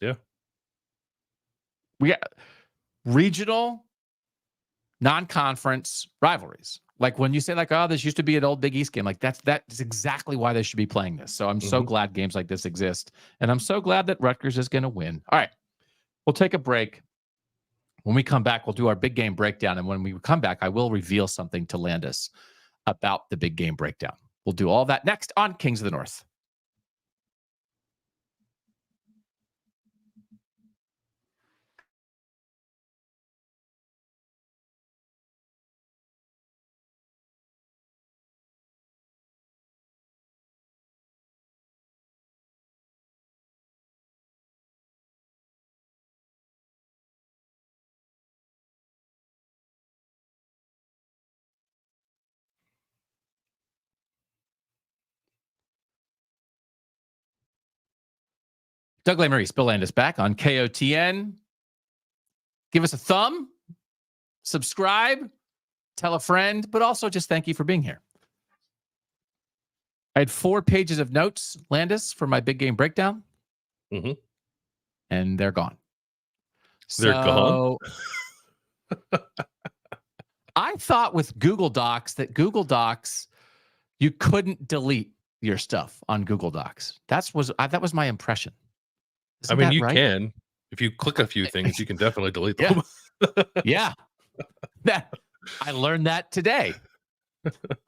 we got regional, non-conference rivalries. Like when you say like, oh, this used to be an old Big East game. Like that's exactly why they should be playing this. So I'm so glad games like this exist, and I'm so glad that Rutgers is going to win. All right, we'll take a break. When we come back, we'll do our big game breakdown, and when we come back, I will reveal something to Landis about the big game breakdown. We'll do all that next on Kings of the North. Doug Lesmerises, Bill Landis back on KOTN. Give us a thumb, subscribe, tell a friend, but also just thank you for being here. I had 4 pages of notes, Landis, for my big game breakdown. And they're gone. They're gone? I thought with Google Docs that Google Docs, you couldn't delete your stuff on Google Docs. That was my impression. Isn't I mean, you right? can. If you click a few things, you can definitely delete them. Yeah. I learned that today.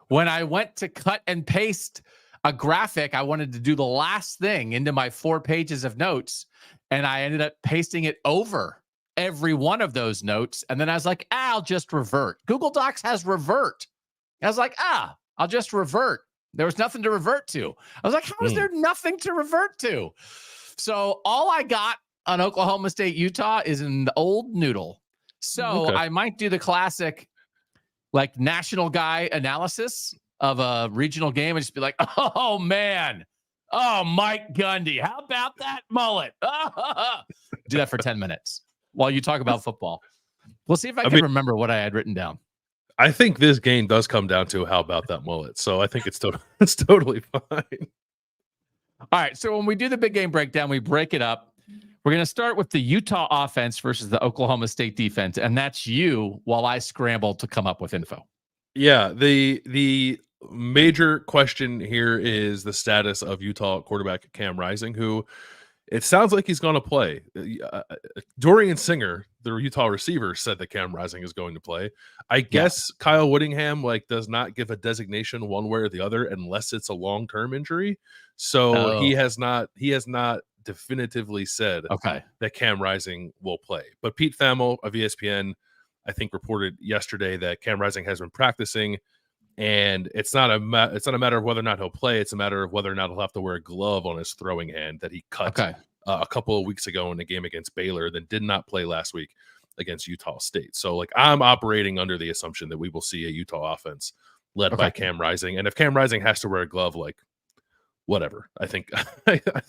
When I went to cut and paste a graphic, I wanted to do the last thing into my 4 pages of notes, and I ended up pasting it over every one of those notes. And then I was like, I'll just revert. Google Docs has revert. I was like, I'll just revert. There was nothing to revert to. I was like, how is there nothing to revert to? So all I got on Oklahoma State, Utah is an old noodle. So I might do the classic, like national guy analysis of a regional game and just be like, oh man, Mike Gundy, how about that mullet? Do that for 10 minutes while you talk about football. We'll see if I can remember what I had written down. I think this game does come down to how about that mullet. So I think it's totally fine. All right, so when we do the big game breakdown, we break it up. We're going to start with the Utah offense versus the Oklahoma State defense, and that's you while I scramble to come up with info. Yeah, the major question here is the status of Utah quarterback Cam Rising, who it sounds like he's going to play. Dorian Singer, the Utah receiver, said that Cam Rising is going to play. I guess Kyle Whittingham does not give a designation one way or the other unless it's a long-term injury. So he has not definitively said that Cam Rising will play. But Pete Thamel of ESPN, I think, reported yesterday that Cam Rising has been practicing, and it's not a matter of whether or not he'll play. It's a matter of whether or not he'll have to wear a glove on his throwing hand that he cut a couple of weeks ago in a game against Baylor that did not play last week against Utah State. So, like, I'm operating under the assumption that we will see a Utah offense led by Cam Rising. And if Cam Rising has to wear a glove, like, whatever, I think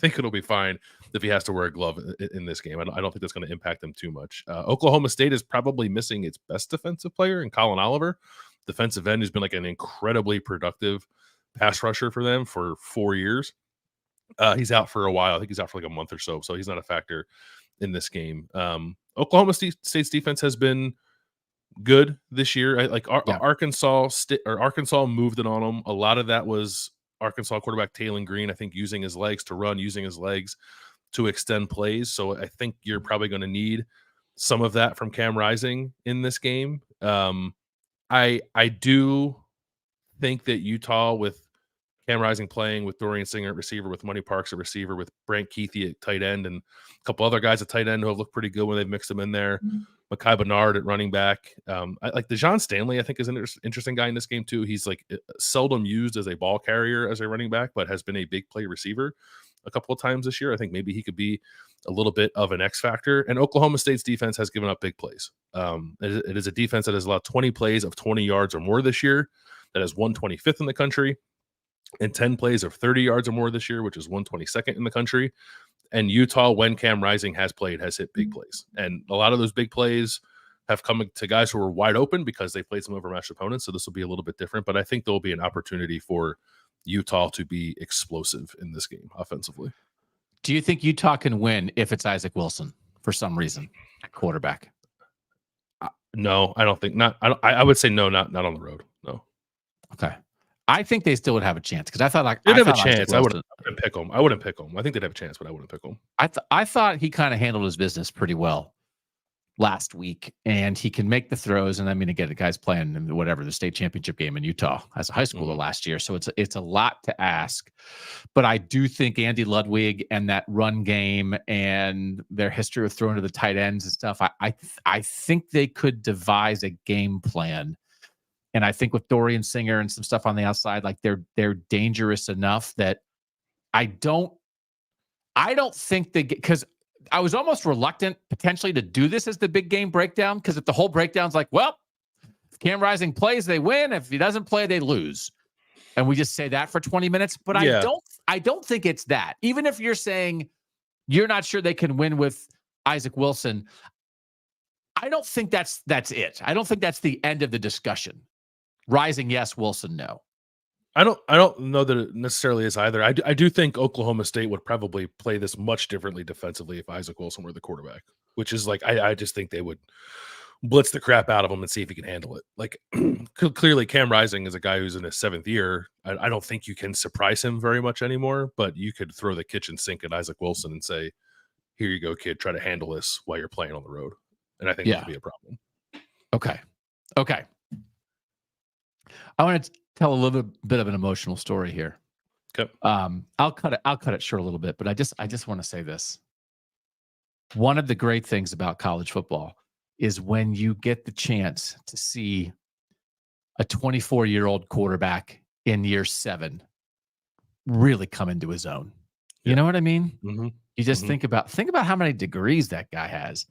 it'll be fine if he has to wear a glove in this game. I don't think that's going to impact them too much. Oklahoma State is probably missing its best defensive player in Colin Oliver, defensive end, who's been like an incredibly productive pass rusher for them for 4 years. He's out for a while. I think he's out for like a month or so he's not a factor in this game. Oklahoma State's defense has been good this year. Arkansas moved it on them. A lot of that was Arkansas quarterback Taylon Green, I think, using his legs to run, using his legs to extend plays. So I think you're probably going to need some of that from Cam Rising in this game. I do think that Utah, with Cam Rising playing, with Dorian Singer at receiver, with Money Parks at receiver, with Brant Keithy at tight end, and a couple other guys at tight end who have looked pretty good when they've mixed them in there. Mekhi Bernard at running back. I like DeJon Stanley, I think, is an interesting guy in this game too. He's like seldom used as a ball carrier as a running back, but has been a big play receiver a couple of times this year. I think maybe he could be a little bit of an X factor. And Oklahoma State's defense has given up big plays. It is a defense that has allowed 20 plays of 20 yards or more this year. That is 125th in the country, and 10 plays of 30 yards or more this year, which is 122nd in the country. And Utah, when Cam Rising has played, has hit big plays. And a lot of those big plays have come to guys who are wide open because they played some overmatched opponents. So this will be a little bit different, but I think there'll be an opportunity for Utah to be explosive in this game offensively. Do you think Utah can win if it's Isaac Wilson for some reason at quarterback? No, I don't think not. I would say no, not on the road. No. Okay. I think they still would have a chance because I thought they'd have a chance. I wouldn't pick them. I wouldn't pick them. I think they'd have a chance, but I wouldn't pick them. I thought he kind of handled his business pretty well last week, and he can make the throws. And I mean, again, the guy's playing in the state championship game in Utah as a high schooler last year, so it's a lot to ask. But I do think Andy Ludwig and that run game and their history of throwing to the tight ends and stuff, I think they could devise a game plan. And I think with Dorian Singer and some stuff on the outside, like they're dangerous enough that I don't think because I was almost reluctant potentially to do this as the big game breakdown, because if the whole breakdown's like, well, if Cam Rising plays, they win. If he doesn't play, they lose. And we just say that for 20 minutes. But I don't think it's that. Even if you're saying you're not sure they can win with Isaac Wilson, I don't think that's it. I don't think that's the end of the discussion. Rising, yes. Wilson, no. I don't know that it necessarily is either. I do think Oklahoma State would probably play this much differently defensively if Isaac Wilson were the quarterback, which is like, I just think they would blitz the crap out of him and see if he can handle it. Like, clearly Cam Rising is a guy who's in his 7th year. I don't think you can surprise him very much anymore, but you could throw the kitchen sink at Isaac Wilson and say, here you go, kid, try to handle this while you're playing on the road. And I think that could be a problem. Okay. I want to tell a little bit of an emotional story here. Okay. I'll cut it short a little bit, but I just want to say this. One of the great things about college football is when you get the chance to see a 24-year-old quarterback in year 7 really come into his own. You know what I mean? Mm-hmm. You just think about how many degrees that guy has.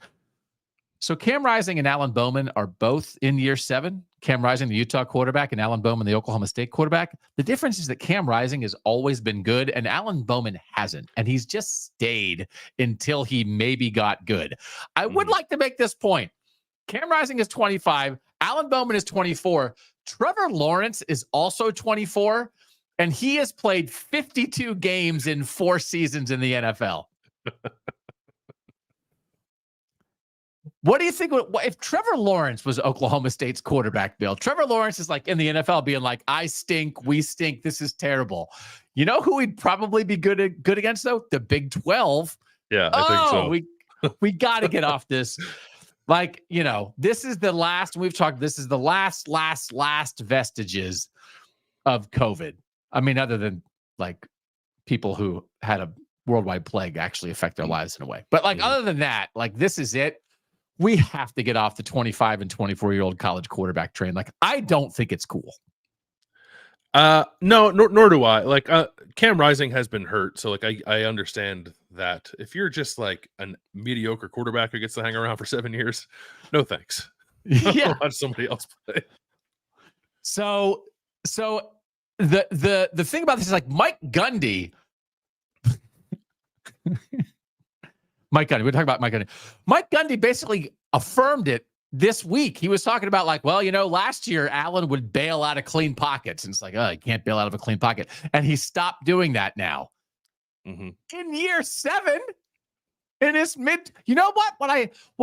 So Cam Rising and Alan Bowman are both in year 7. Cam Rising, the Utah quarterback, and Alan Bowman, the Oklahoma State quarterback. The difference is that Cam Rising has always been good, and Alan Bowman hasn't. And he's just stayed until he maybe got good. I would like to make this point. Cam Rising is 25. Alan Bowman is 24. Trevor Lawrence is also 24, and he has played 52 games in 4 seasons in the NFL. What do you think if Trevor Lawrence was Oklahoma State's quarterback, Bill? Trevor Lawrence is like in the NFL being like, I stink, we stink, this is terrible. You know who he'd probably be good against, though? The Big 12. Yeah, I think so. We got to get off this. Like, this is the last, we've talked, this is the last vestiges of COVID. I mean, other than like people who had a worldwide plague actually affect their lives in a way. But like, other than that, like, this is it. We have to get off the 25 and 24-year-old college quarterback train. Like, I don't think it's cool. No, nor do I. Like, Cam Rising has been hurt, so like I understand that. If you're just like a mediocre quarterback who gets to hang around for 7 years, no thanks. Yeah, watch somebody else play. So the thing about this is like Mike Gundy. Mike Gundy. We're talking about Mike Gundy. Mike Gundy basically affirmed it this week. He was talking about like, well, last year Allen would bail out of clean pockets. And it's like, oh, he can't bail out of a clean pocket. And he stopped doing that now. Mm-hmm. In year 7, in his mid, you know what? What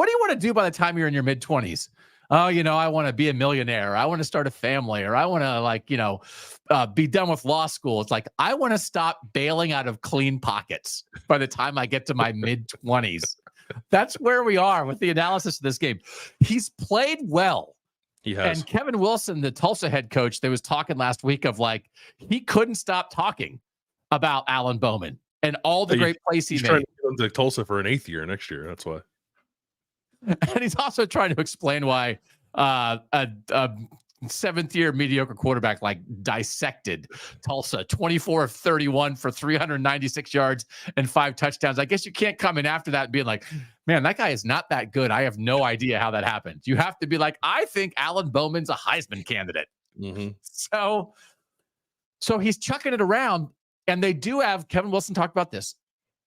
do you want to do by the time you're in your mid-20s? Oh, I want to be a millionaire. I want to start a family, or I want to be done with law school. It's like, I want to stop bailing out of clean pockets by the time I get to my mid-20s. That's where we are with the analysis of this game. He's played well. He has. And Kevin Wilson, the Tulsa head coach, they was talking last week of like, he couldn't stop talking about Alan Bowman and all the great plays he made. He's trying to get him to Tulsa for an 8th year next year. That's why. And he's also trying to explain why a 7th-year mediocre quarterback like dissected Tulsa 24 of 31 for 396 yards and 5 touchdowns. I guess you can't come in after that and be like, man, that guy is not that good. I have no idea how that happened. You have to be like, I think Alan Bowman's a Heisman candidate. Mm-hmm. So he's chucking it around, and they do have, Kevin Wilson talked about this,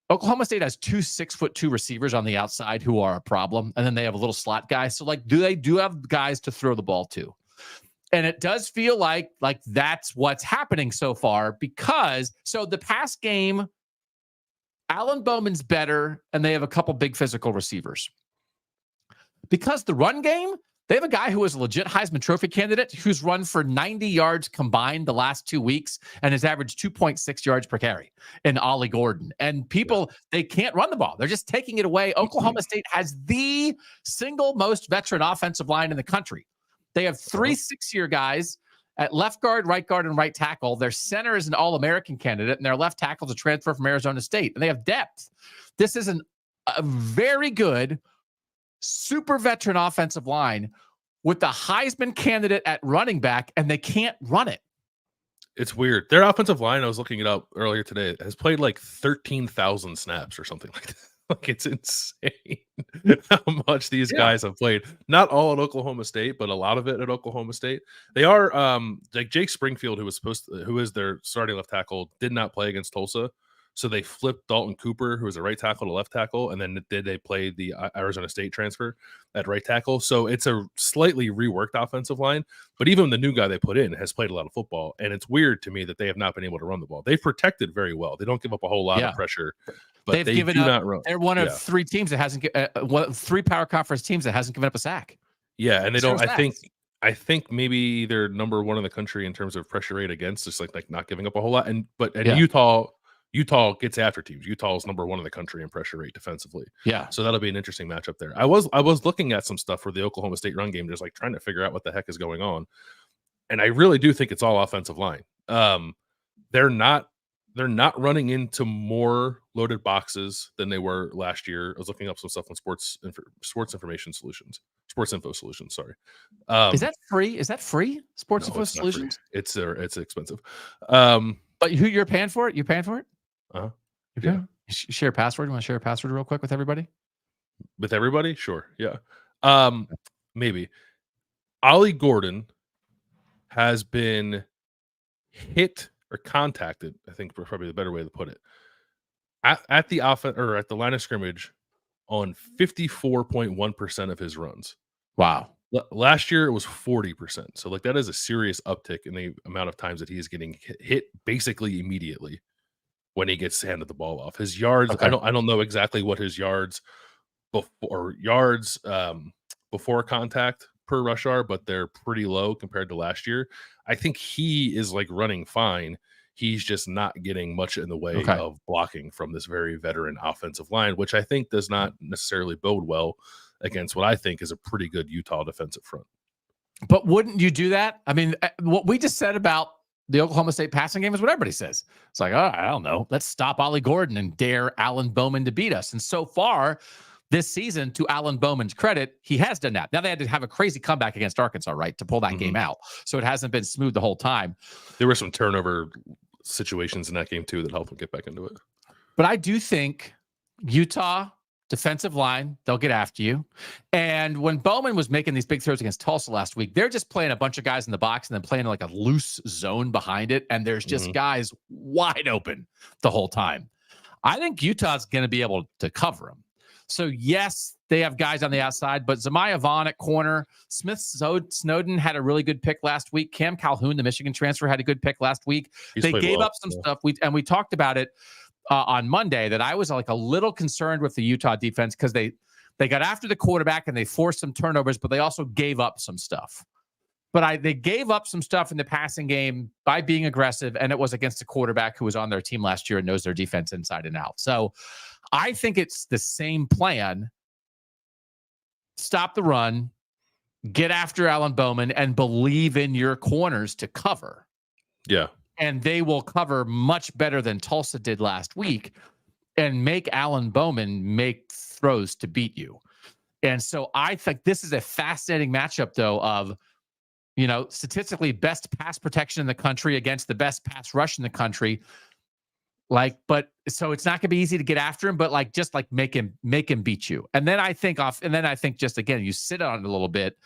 Oklahoma State has 2 6'2" receivers on the outside who are a problem, and then they have a little slot guy. So, like, they do have guys to throw the ball to, and it does feel like that's what's happening so far. Because the past game, Alan Bowman's better, and they have a couple big physical receivers. Because the run game, they have a guy who is a legit Heisman Trophy candidate who's run for 90 yards combined the last 2 weeks and has averaged 2.6 yards per carry in Ollie Gordon. And people, they can't run the ball. They're just taking it away. Oklahoma State has the single most veteran offensive line in the country. They have 3 6-year guys at left guard, right guard, and right tackle. Their center is an All-American candidate, and their left tackle is a transfer from Arizona State. And they have depth. This is a very good super veteran offensive line with the Heisman candidate at running back, and they can't run it. It's weird. Their offensive line, I was looking it up earlier today, has played like 13,000 snaps or something like that. Like, it's insane how much these guys have played. Not all at Oklahoma State, but a lot of it at Oklahoma State. They are like Jake Springfield, who is their starting left tackle, did not play against Tulsa. So they flipped Dalton Cooper, who was a right tackle, to left tackle, and then they played the Arizona State transfer at right tackle. So it's a slightly reworked offensive line, but even the new guy they put in has played a lot of football, and it's weird to me that they have not been able to run the ball. They've protected very well. They don't give up a whole lot of pressure, but they do not run. They're one of 3 teams that hasn't 3 power conference teams that hasn't given up a sack. Yeah, and they don't. I think maybe they're number 1 in the country in terms of pressure rate against, just like not giving up a whole lot. And Utah gets after teams. Utah is number 1 in the country in pressure rate defensively. Yeah. So that'll be an interesting matchup there. I was looking at some stuff for the Oklahoma State run game, just like trying to figure out what the heck is going on. And I really do think it's all offensive line. They're not running into more loaded boxes than they were last year. I was looking up some stuff on Sports Info Solutions. Sorry. Is that free? Sports Info Solutions? Free. It's expensive. But who you're paying for it? You paying for it? Yeah. Share a password. You want to share a password real quick with everybody? With everybody? Sure. Yeah. Maybe. Ollie Gordon has been hit or contacted, I think probably the better way to put it, at the offense or at the line of scrimmage on 54.1% of his runs. Wow. Last year it was 40%. So like that is a serious uptick in the amount of times that he is getting hit basically immediately when he gets handed the ball off. His yards, I don't know exactly what his yards before yards before contact per rush hour, but they're pretty low compared to last year. I think he is like running fine. He's just not getting much in the way of blocking from this very veteran offensive line, which I think does not necessarily bode well against what I think is a pretty good Utah defensive front. But wouldn't you do that? I mean, what we just said about the Oklahoma State passing game is what everybody says. It's like, oh, I don't know. Let's stop Ollie Gordon and dare Alan Bowman to beat us. And so far this season, to Alan Bowman's credit, he has done that. Now they had to have a crazy comeback against Arkansas, right, to pull that game out. So it hasn't been smooth the whole time. There were some turnover situations in that game too that helped them get back into it. But I do think Utah defensive line, they'll get after you. And when Bowman was making these big throws against Tulsa last week, they're just playing a bunch of guys in the box and then playing like a loose zone behind it. And there's just guys wide open the whole time. I think Utah's going to be able to cover them. So, yes, they have guys on the outside, but Zamiah Vaughn at corner. Smith Snowden had a really good pick last week. Cam Calhoun, the Michigan transfer, had a good pick last week. They gave up some stuff. We talked about it on Monday that I was like a little concerned with the Utah defense because they got after the quarterback and they forced some turnovers, but they also gave up some stuff. But they gave up some stuff in the passing game by being aggressive, and it was against a quarterback who was on their team last year and knows their defense inside and out. So I think it's the same plan. Stop the run, get after Alan Bowman, and believe in your corners to cover. Yeah. And they will cover much better than Tulsa did last week and make Alan Bowman make throws to beat you. And so I think this is a fascinating matchup, though, of, you know, statistically best pass protection in the country against the best pass rush in the country. Like, but so it's not gonna be easy to get after him, but like, just like make him beat you. And then I think just, again, you sit on it a little bit.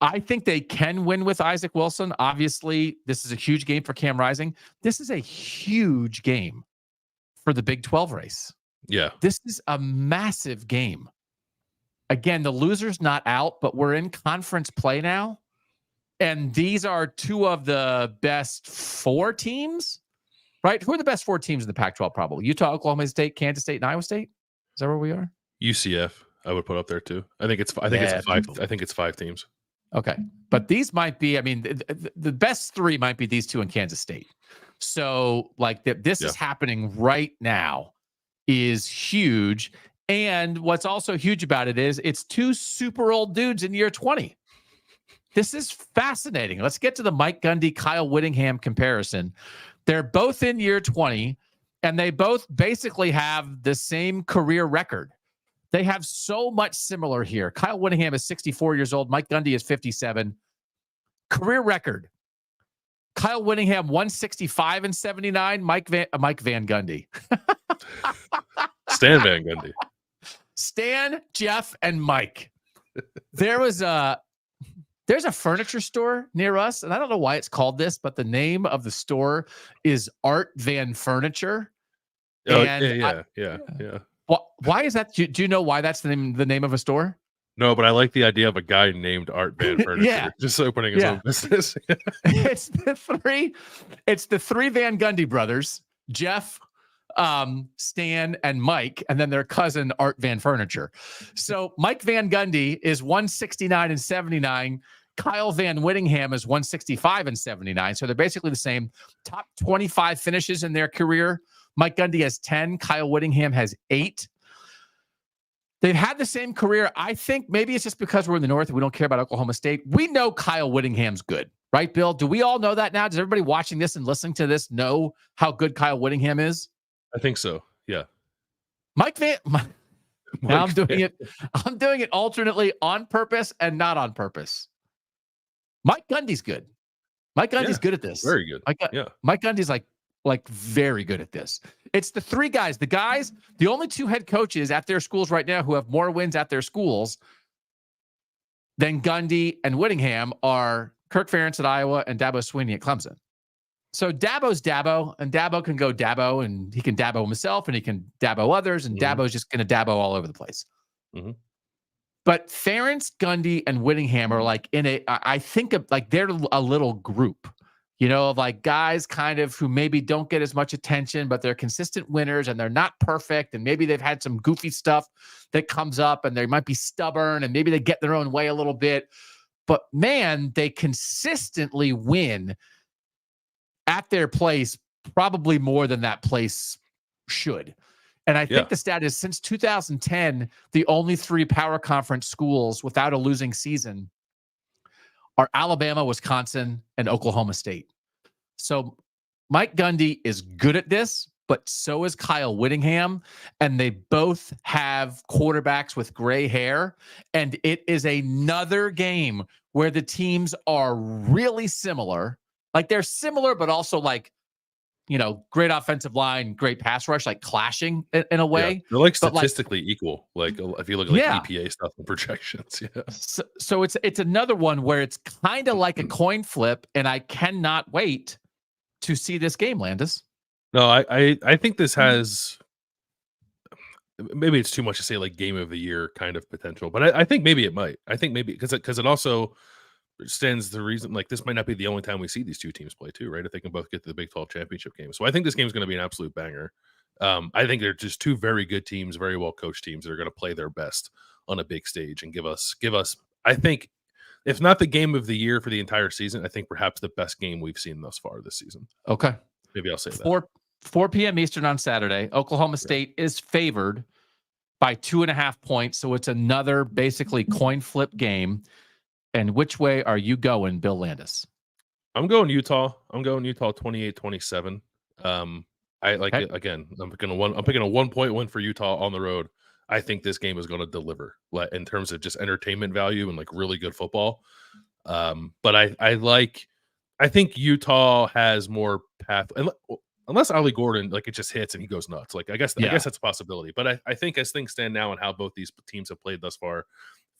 I think they can win with Isaac Wilson. Obviously, this is a huge game for Cam Rising. This is a huge game for the Big 12 race. Yeah. This is a massive game. Again, the loser's not out, but we're in conference play now. And these are two of the best four teams, right? Who are the best four teams in the Pac-12 probably? Utah, Oklahoma State, Kansas State, and Iowa State? Is that where we are? UCF, I would put up there too. I think it's five teams. Okay. But these might be, I mean, the best three might be these two in Kansas State. So like this is happening right now is huge. And what's also huge about it is it's two super old dudes in year 20. This is fascinating. Let's get to the Mike Gundy, Kyle Whittingham comparison. They're both in year 20, and they both basically have the same career record. They have so much similar here. Kyle Whittingham is 64 years old. Mike Gundy is 57. Career record. Kyle Whittingham 165 and 79. Mike Van Gundy. Stan Van Gundy. Stan, Jeff, and Mike. There's a furniture store near us, and I don't know why it's called this, but the name of the store is Art Van Furniture. Oh, yeah. Why is that? Do you know why that's the name of a store? No, but I like the idea of a guy named Art Van Furniture just opening his own business. It's the three Van Gundy brothers, Jeff, Stan, and Mike, and then their cousin Art Van Furniture. So Mike Van Gundy is 169 and 79. Kyle Van Whittingham is 165 and 79. So they're basically the same. Top 25 finishes in their career. Mike Gundy has 10. Kyle Whittingham has 8. They've had the same career. I think maybe it's just because we're in the North and we don't care about Oklahoma State. We know Kyle Whittingham's good, right, Bill? Do we all know that now? Does everybody watching this and listening to this know how good Kyle Whittingham is? I think so. Yeah. Now I'm doing it alternately on purpose and not on purpose. Mike Gundy's good. Mike Gundy's good at this. Very good. Mike Gundy's like very good at this. It's the three guys. The only two head coaches at their schools right now who have more wins at their schools than Gundy and Whittingham are Kirk Ferentz at Iowa and Dabo Swinney at Clemson. So Dabo's Dabo, and Dabo can go Dabo, and he can Dabo himself, and he can Dabo others, and Dabo's just going to Dabo all over the place. Mm-hmm. But Ferentz, Gundy, and Whittingham are like I think of like they're a little group. of like guys kind of who maybe don't get as much attention, but they're consistent winners and they're not perfect. And maybe they've had some goofy stuff that comes up and they might be stubborn and maybe they get their own way a little bit. But man, they consistently win at their place, probably more than that place should. And I think the stat is since 2010, the only 3 power conference schools without a losing season are Alabama, Wisconsin, and Oklahoma State. So Mike Gundy is good at this, but so is Kyle Whittingham. And they both have quarterbacks with gray hair. And it is another game where the teams are really similar. Like they're similar, but also like, great offensive line, great pass rush, like clashing in a way. Yeah, they're like statistically equal. Like if you look at EPA stuff and projections. Yeah. So it's another one where it's kind of like a coin flip, and I cannot wait to see this game, Landis. No, I think this has, maybe it's too much to say like game of the year kind of potential, but I think maybe it might. I think maybe because it also stands the reason like this might not be the only time we see these two teams play too, right? If they can both get to the Big 12 championship game. So I think this game is going to be an absolute banger. I think they're just two very good teams, very well coached teams that are going to play their best on a big stage and give us, I think, if not the game of the year for the entire season, I think perhaps the best game we've seen thus far this season. Okay. Maybe I'll say that. 4 p.m. Eastern on Saturday. Oklahoma State is favored by 2.5 points. So it's another basically coin flip game. And which way are you going, Bill Landis? I'm going Utah. 28-27. I like it again. I'm picking a 1-point win for Utah on the road. I think this game is going to deliver in terms of just entertainment value and like really good football. But I think Utah has more path, unless Ollie Gordon like it just hits and he goes nuts. Like I guess that's a possibility. But I think as things stand now and how both these teams have played thus far,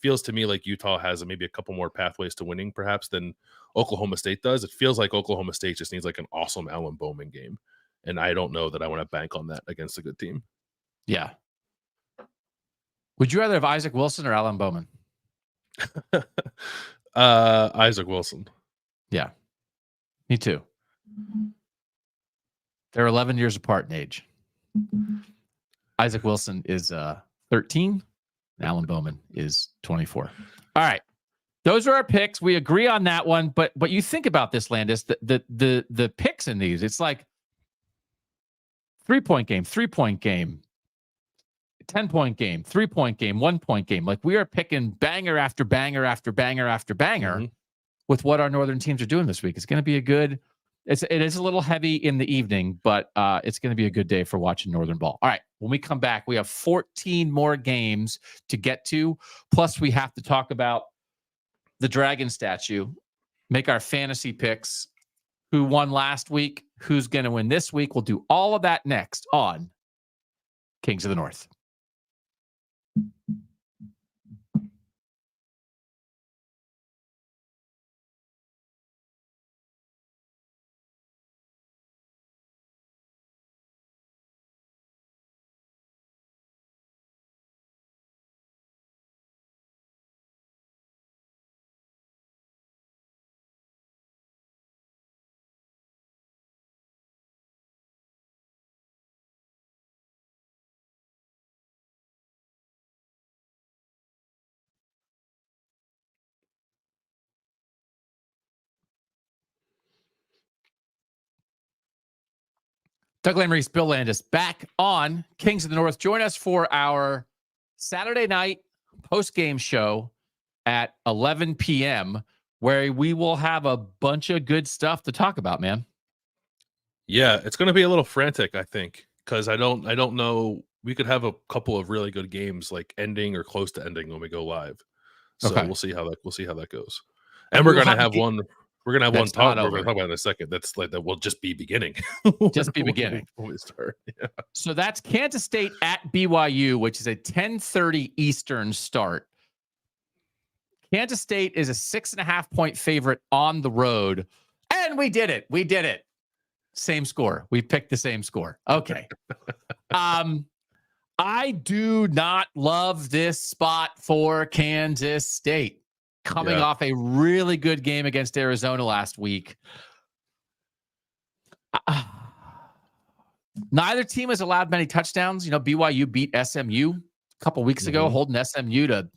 feels to me like Utah has maybe a couple more pathways to winning perhaps than Oklahoma State does. It feels like Oklahoma State just needs like an awesome Alan Bowman game. And I don't know that I want to bank on that against a good team. Yeah. Would you rather have Isaac Wilson or Alan Bowman? Isaac Wilson. Yeah. Me too. They're 11 years apart in age. Isaac Wilson is 13. Alan Bowman is 24. All right. Those are our picks. We agree on that one. But you think about this, Landis, the picks in these, it's like 3-point game, 3-point game, 10-point game, 3-point game, 1-point game. Like we are picking banger after banger after banger after banger with what our northern teams are doing this week. It's going to be it is a little heavy in the evening, but it's going to be a good day for watching Northern ball. All right. When we come back, we have 14 more games to get to. Plus, we have to talk about the dragon statue, make our fantasy picks, who won last week, who's going to win this week. We'll do all of that next on Kings of the North. Doug Lesmerises, Bill Landis, back on Kings of the North. Join us for our Saturday night post-game show at 11 p.m., where we will have a bunch of good stuff to talk about, man. Yeah, it's going to be a little frantic, I think, because I don't know. We could have a couple of really good games like ending or close to ending when we go live. So we'll see how that goes. And we're going to have one. We're gonna have one talk. We're gonna talk about in a second. That's like that will just be beginning. Just be beginning when we start. Yeah. So that's Kansas State at BYU, which is a 10:30 Eastern start. Kansas State is a 6.5-point favorite on the road, and we did it. We did it. Same score. We picked the same score. Okay. I do not love this spot for Kansas State. Coming off a really good game against Arizona last week. Neither team has allowed many touchdowns. You know, BYU beat SMU a couple weeks ago, holding SMU to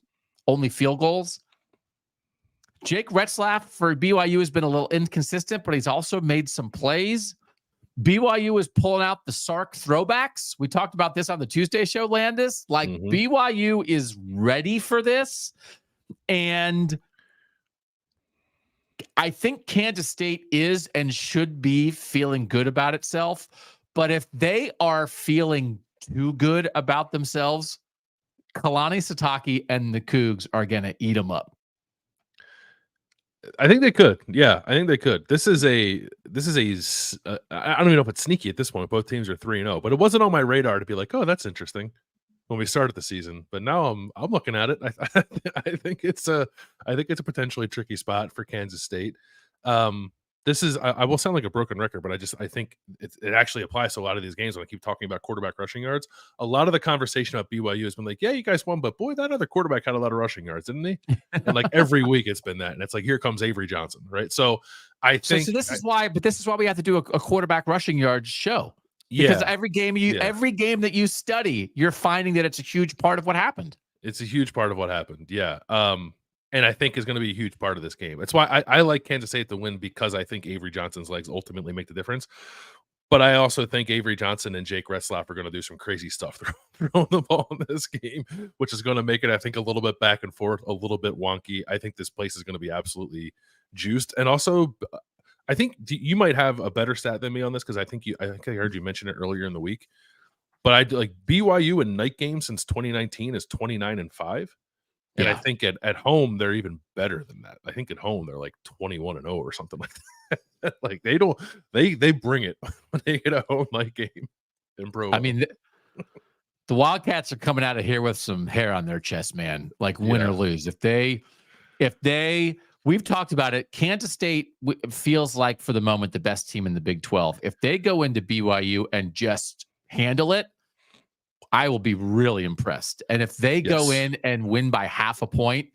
only field goals. Jake Retzlaff for BYU has been a little inconsistent, but he's also made some plays. BYU is pulling out the Sark throwbacks. We talked about this on the Tuesday show, Landis. Like, BYU is ready for this. And I think Kansas State is and should be feeling good about itself. But if they are feeling too good about themselves, Kalani Sitake and the Cougs are going to eat them up. I think they could. Yeah, I think they could. This is a I don't even know if it's sneaky at this point. Both teams are 3-0, but it wasn't on my radar to be like, oh, that's interesting when we started the season. But now I'm looking at it. I think it's a potentially tricky spot for Kansas State. This is, I will sound like a broken record, but I think it actually applies to a lot of these games when I keep talking about quarterback rushing yards. A lot of the conversation about BYU has been like, yeah, you guys won, but boy, that other quarterback had a lot of rushing yards, didn't he? And like every week it's been that. And it's like, here comes Avery Johnson, right? So I think this is why we have to do a quarterback rushing yards show. Because every game that you study, you're finding that it's a huge part of what happened. It's a huge part of what happened. Yeah. And I think is going to be a huge part of this game. It's why I like Kansas State to win, because I think Avery Johnson's legs ultimately make the difference. But I also think Avery Johnson and Jake Retzlaff are going to do some crazy stuff throwing the ball in this game, which is going to make it, I think, a little bit back and forth, a little bit wonky. I think this place is going to be absolutely juiced. And also, I think you might have a better stat than me on this, because I think I heard you mention it earlier in the week. But I like BYU in night games since 2019 is 29-5. And I think at home, they're even better than that. I think at home, they're like 21-0 or something like that. Like they bring it when they get a home night game in Provo. I mean, the Wildcats are coming out of here with some hair on their chest, man, like win or lose. If they, we've talked about it. Kansas State feels like for the moment, the best team in the Big 12. If they go into BYU and just handle it, I will be really impressed. And if they go in and win by half a point,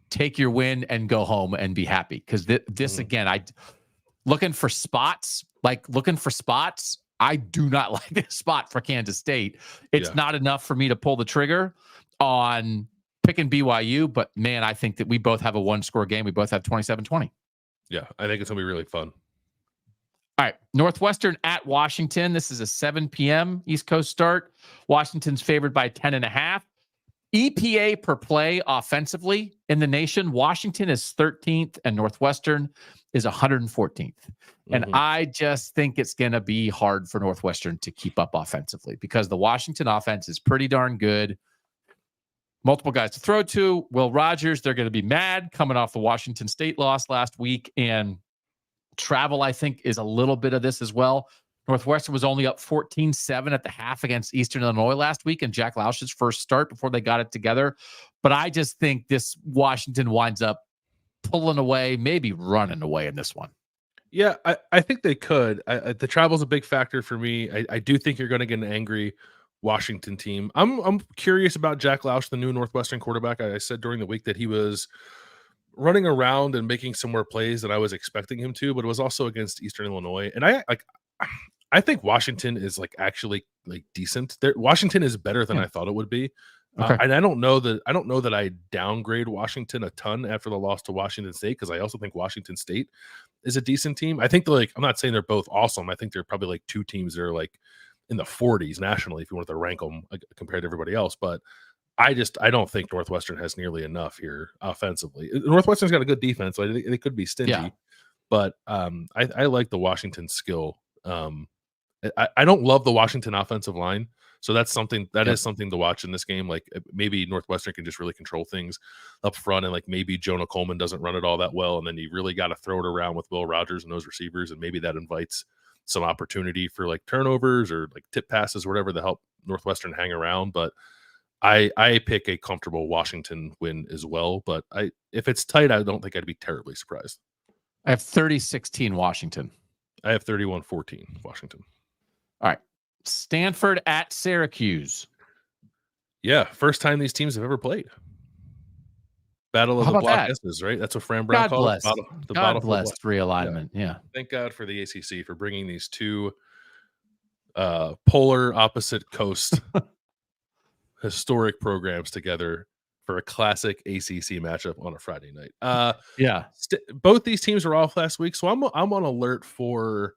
take your win and go home and be happy. Because this again, looking for spots. I do not like this spot for Kansas State. It's not enough for me to pull the trigger on picking BYU. But man, I think that we both have a one-score game. We both have 27-20. Yeah, I think it's gonna be really fun. All right, Northwestern at Washington. This is a 7 p.m. East Coast start. Washington's favored by 10.5. EPA per play offensively in the nation, Washington is 13th and Northwestern is 114th. And I just think it's going to be hard for Northwestern to keep up offensively, because the Washington offense is pretty darn good. Multiple guys to throw to. Will Rogers, they're going to be mad coming off the Washington State loss last week, and travel, I think, is a little bit of this as well. Northwestern was only up 14-7 at the half against Eastern Illinois last week, and Jack Lausch's first start before they got it together. But I just think this Washington winds up pulling away, maybe running away in this one. Yeah, I think they could. The travel's a big factor for me. I do think you're going to get an angry Washington team. I'm curious about Jack Lausch, the new Northwestern quarterback. I said during the week that he was running around and making some more plays than I was expecting him to, but it was also against Eastern Illinois. And I think Washington is actually decent. Washington is better than I thought it would be. Okay. And I don't know that I downgrade Washington a ton after the loss to Washington State, because I also think Washington State is a decent team. I think I'm not saying they're both awesome. I think they're probably two teams that are in the 40s nationally, if you want to rank them compared to everybody else. But I don't think Northwestern has nearly enough here offensively. Northwestern's got a good defense, so they could be stingy. But I like the Washington skill. I don't love the Washington offensive line, so that's something is something to watch in this game. Maybe Northwestern can just really control things up front, and maybe Jonah Coleman doesn't run it all that well, and then you really got to throw it around with Will Rogers and those receivers, and maybe that invites some opportunity for turnovers or tip passes or whatever to help Northwestern hang around. But I pick a comfortable Washington win as well. But if it's tight, I don't think I'd be terribly surprised. I have 30-16 Washington. I have 31-14 Washington. All right. Stanford at Syracuse. Yeah, first time these teams have ever played. Battle of the Block S's, right? That's what Fran Brown called it. God bless realignment. Yeah. Thank God for the ACC for bringing these two polar opposite coast historic programs together for a classic ACC matchup on a Friday night. Both these teams were off last week, so I'm on alert for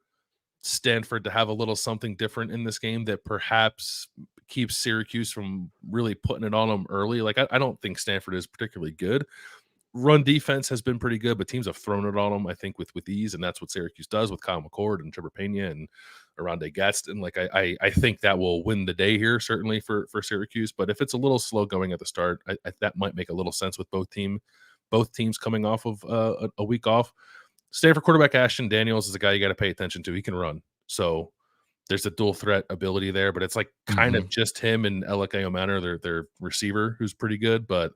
Stanford to have a little something different in this game that perhaps keeps Syracuse from really putting it on them early. Like I don't think Stanford is particularly good. Run defense has been pretty good, but teams have thrown it on them, I think, with ease, and that's what Syracuse does with Kyle McCord and Trevor Pena and Aronde Gadsden. Like I think that will win the day here, certainly for Syracuse. But if it's a little slow going at the start, that might make a little sense with both teams coming off of a week off. Stanford quarterback Ashton Daniels is a guy you got to pay attention to. He can run, so there's a dual threat ability there. But it's like kind of just him and Alec Manor, their receiver, who's pretty good. But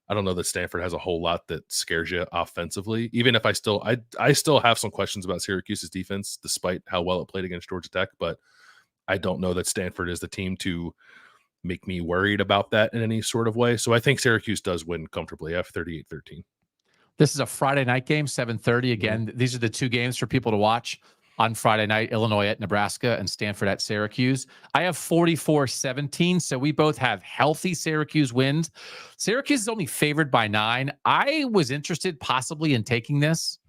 I don't know that Stanford has a whole lot that scares you offensively. Even if I still have some questions about Syracuse's defense, despite how well it played against Georgia Tech. But I don't know that Stanford is the team to make me worried about that in any sort of way. So I think Syracuse does win comfortably. I have 38-13. This is a Friday night game, 7:30. Again, these are the two games for people to watch on Friday night: Illinois at Nebraska and Stanford at Syracuse. I have 44-17, so we both have healthy Syracuse wins. Syracuse is only favored by 9. I was interested possibly in taking this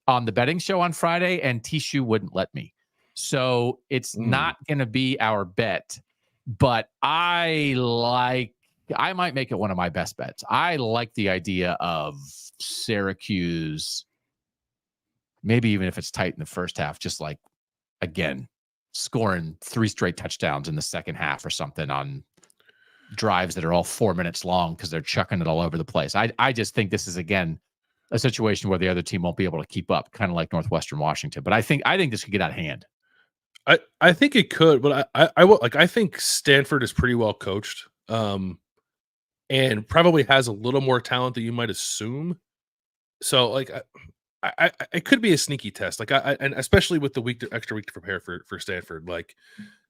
on the betting show on Friday, and Tishu wouldn't let me. So it's not going to be our bet, but I might make it one of my best bets. I like the idea of Syracuse, maybe even if it's tight in the first half, just like, again, scoring 3 straight touchdowns in the second half or something on drives that are all 4 minutes long because they're chucking it all over the place. I just think this is, again, a situation where the other team won't be able to keep up, kind of like Northwestern Washington. But I think this could get out of hand. I think it could, but I think Stanford is pretty well coached. And probably has a little more talent than you might assume. So, like, it could be a sneaky test. Like, and especially with the extra week to prepare for Stanford, like,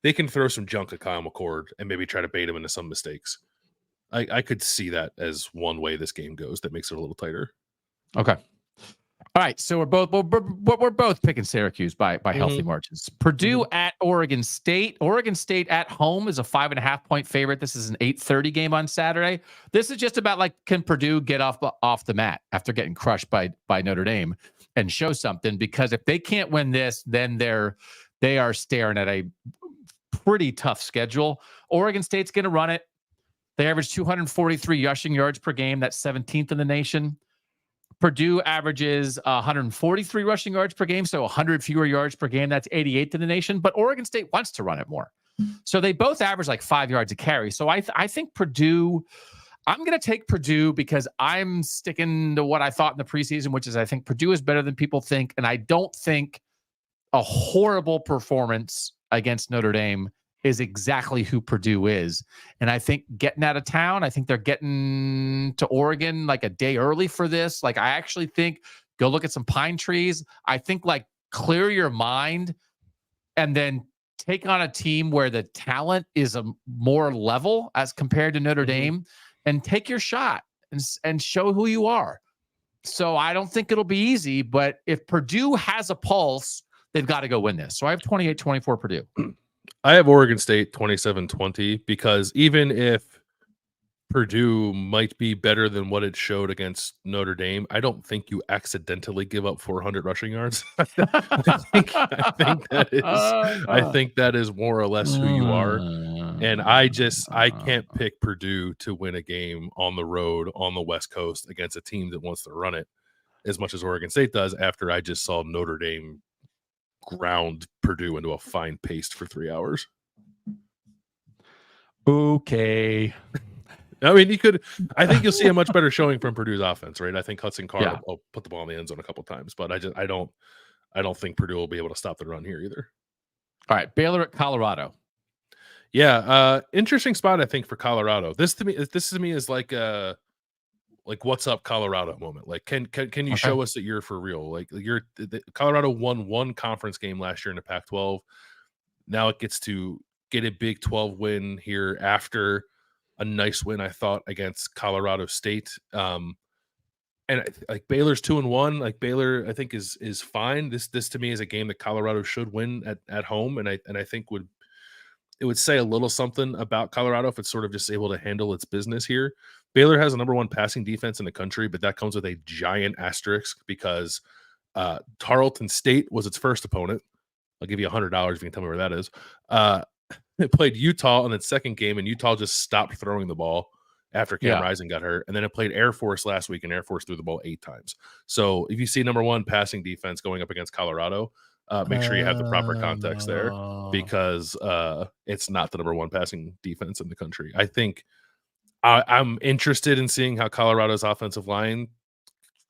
they can throw some junk at Kyle McCord and maybe try to bait him into some mistakes. I could see that as one way this game goes that makes it a little tighter. Okay. All right, so we're both picking Syracuse by healthy margins. Purdue at Oregon State. Oregon State at home is a 5.5-point favorite. This is an 8:30 game on Saturday. This is just about like, can Purdue get off the mat after getting crushed by Notre Dame and show something? Because if they can't win this, then they are staring at a pretty tough schedule. Oregon State's going to run it. They average 243 rushing yards per game. That's 17th in the nation. Purdue averages 143 rushing yards per game, so 100 fewer yards per game. That's 88th in the nation. But Oregon State wants to run it more. So they both average like 5 yards a carry. So I think Purdue, I'm going to take Purdue because I'm sticking to what I thought in the preseason, which is I think Purdue is better than people think. And I don't think a horrible performance against Notre Dame is exactly who Purdue is. And I think getting out of town, I think they're getting to Oregon like a day early for this. Like, I actually think go look at some pine trees. I think like clear your mind and then take on a team where the talent is a more level as compared to Notre Dame and take your shot and show who you are. So I don't think it'll be easy, but if Purdue has a pulse, they've got to go win this. So I have 28-24 Purdue. I have Oregon State 27-20 because even if Purdue might be better than what it showed against Notre Dame, I don't think you accidentally give up 400 rushing yards. I think that is more or less who you are. And I can't pick Purdue to win a game on the road on the West Coast against a team that wants to run it as much as Oregon State does after I just saw Notre Dame ground Purdue into a fine paste for 3 hours. Okay. I mean, I think you'll see a much better showing from Purdue's offense, right? I think Hudson Card will put the ball in the end zone a couple times, but I don't think Purdue will be able to stop the run here either. All right, Baylor at Colorado. Yeah, interesting spot I think for Colorado. This to me is like what's up Colorado moment. Like can you show us that you're for real? Like Colorado won one conference game last year in the Pac-12. Now it gets to get a Big 12 win here after a nice win, I thought, against Colorado State. And like Baylor's 2-1. Like Baylor, I think is fine. This to me is a game that Colorado should win at home, and I think it would say a little something about Colorado if it's sort of just able to handle its business here. Baylor has the #1 passing defense in the country, but that comes with a giant asterisk because Tarleton State was its first opponent. I'll give you $100 if you can tell me where that is. It played Utah in its second game, and Utah just stopped throwing the ball after Cam Rising got hurt. And then it played Air Force last week, and Air Force threw the ball 8 times. So if you see #1 passing defense going up against Colorado, make sure you have the proper context there, because it's not the #1 passing defense in the country. I think I'm interested in seeing how Colorado's offensive line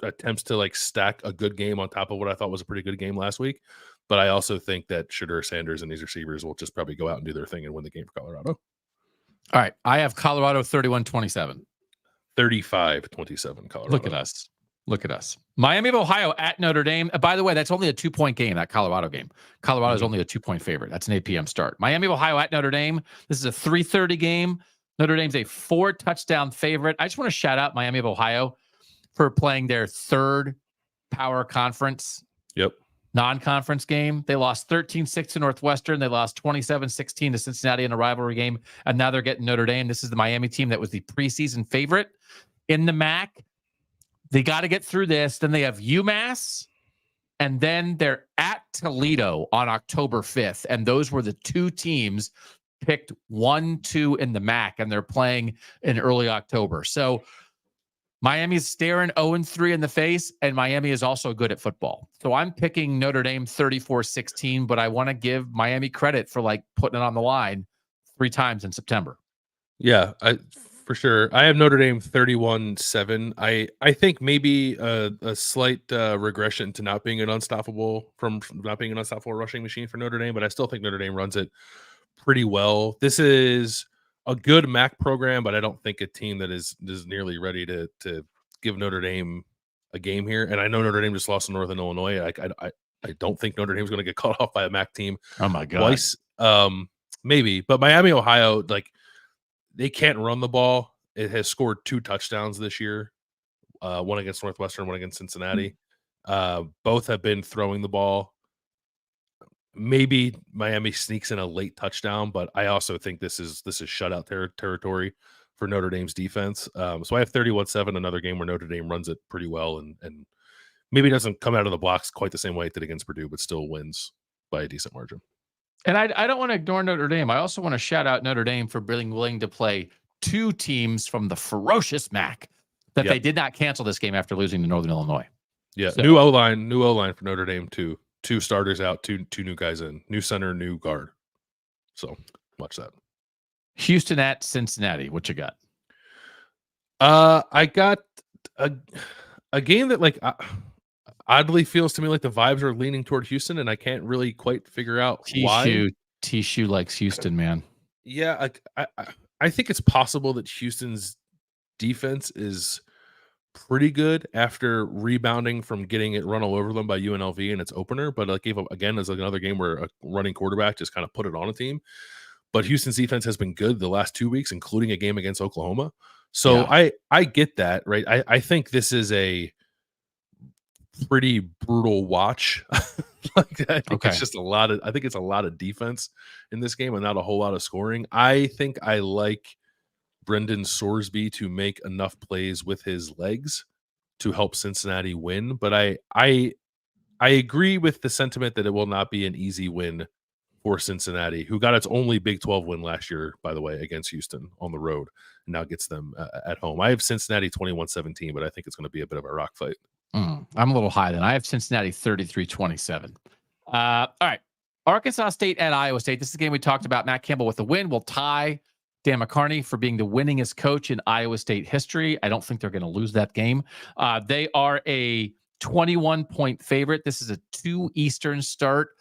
attempts to like stack a good game on top of what I thought was a pretty good game last week. But I also think that Shedeur Sanders and these receivers will just probably go out and do their thing and win the game for Colorado. All right. I have Colorado 31-27. 35-27 Colorado. Look at us. Look at us. Miami of Ohio at Notre Dame. By the way, that's only a 2-point game, that Colorado game. Colorado is only a 2-point favorite. That's an 8 p.m. start. Miami of Ohio at Notre Dame. This is a 3:30 game. Notre Dame's a 4-touchdown favorite. I just want to shout out Miami of Ohio for playing their third power conference non-conference game. They lost 13-6 to Northwestern. They lost 27-16 to Cincinnati in a rivalry game. And now they're getting Notre Dame. This is the Miami team that was the preseason favorite in the MAC. They got to get through this. Then they have UMass, and then they're at Toledo on October 5th. And those were the two teams picked 1-2 in the MAC, and they're playing in early October. So Miami's staring 0-3 in the face, and Miami is also good at football. So I'm picking Notre Dame 34-16, but I want to give Miami credit for like putting it on the line 3 times in September. Yeah, for sure. I have Notre Dame 31-7. I think maybe a slight regression to not being an unstoppable rushing machine for Notre Dame, but I still think Notre Dame runs it pretty well. This is a good MAC program, but I don't think a team that is nearly ready to give Notre Dame a game here. And I know Notre Dame just lost to Northern Illinois. I don't think Notre Dame's going to get caught off by a MAC team. Oh my God. Twice. Maybe, but Miami, Ohio, like they can't run the ball. It has scored 2 touchdowns this year. One against Northwestern, one against Cincinnati. Both have been throwing the ball. Maybe Miami sneaks in a late touchdown, but I also think this is shutout territory for Notre Dame's defense. So I have 31-7, another game where Notre Dame runs it pretty well and maybe doesn't come out of the blocks quite the same way it did against Purdue, but still wins by a decent margin. And I don't want to ignore Notre Dame. I also want to shout out Notre Dame for being willing to play 2 teams from the ferocious MAC that they did not cancel this game after losing to Northern Illinois. Yeah, so, new O-line for Notre Dame too. 2 starters out, two new guys in, new center, new guard. So watch that. Houston at Cincinnati. What you got? I got a game that like oddly feels to me like the vibes are leaning toward Houston, and I can't really quite figure out why. T-Shoe likes Houston, man. Yeah, I think it's possible that Houston's defense is pretty good after rebounding from getting it run all over them by UNLV in its opener, but like gave up again as like another game where a running quarterback just kind of put it on a team. But Houston's defense has been good the last 2 weeks, including a game against Oklahoma. So I get that, right? I think this is a pretty brutal watch. I think it's a lot of defense in this game and not a whole lot of scoring. I think I like Brendan Sorsby to make enough plays with his legs to help Cincinnati win. But I agree with the sentiment that it will not be an easy win for Cincinnati, who got its only Big 12 win last year, by the way, against Houston on the road, and now gets them at home. I have Cincinnati 21-17, but I think it's going to be a bit of a rock fight. I'm a little high then. I have Cincinnati 33-27. All right. Arkansas State at Iowa State. This is a game we talked about. Matt Campbell with the win will tie Dan McCarney for being the winningest coach in Iowa State history. I don't think they're going to lose that game. They are a 21-point favorite. This is a 2 Eastern start.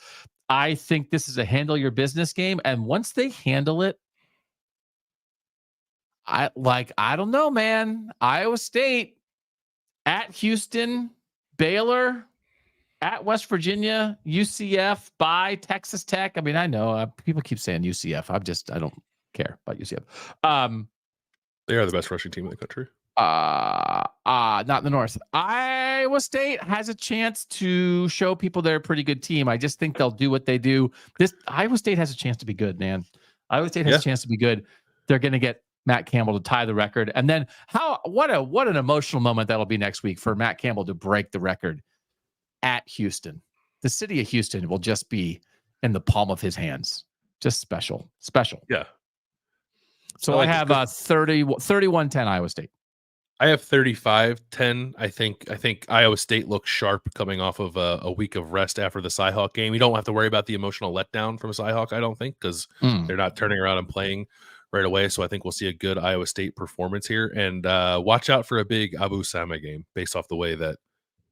I think this is a handle your business game. And once they handle it, I don't know, man. Iowa State at Houston, Baylor, at West Virginia, UCF, by Texas Tech. I mean, I know people keep saying UCF. I don't care about UCF. They are the best rushing team in the country. Not in the North. Iowa State has a chance to show people they're a pretty good team. I just think they'll do what they do. Iowa State has a chance to be good, man. Iowa State has a chance to be good. They're going to get Matt Campbell to tie the record. And then what an emotional moment that'll be next week for Matt Campbell to break the record at Houston. The city of Houston will just be in the palm of his hands. Just special. Yeah. So I have 31-10 Iowa State. I have 35-10. I think Iowa State looks sharp coming off of a week of rest after the Cyhawk game. You don't have to worry about the emotional letdown from Cyhawk, I don't think, because they're not turning around and playing right away. So I think we'll see a good Iowa State performance here. And watch out for a big Abu Sama game based off the way that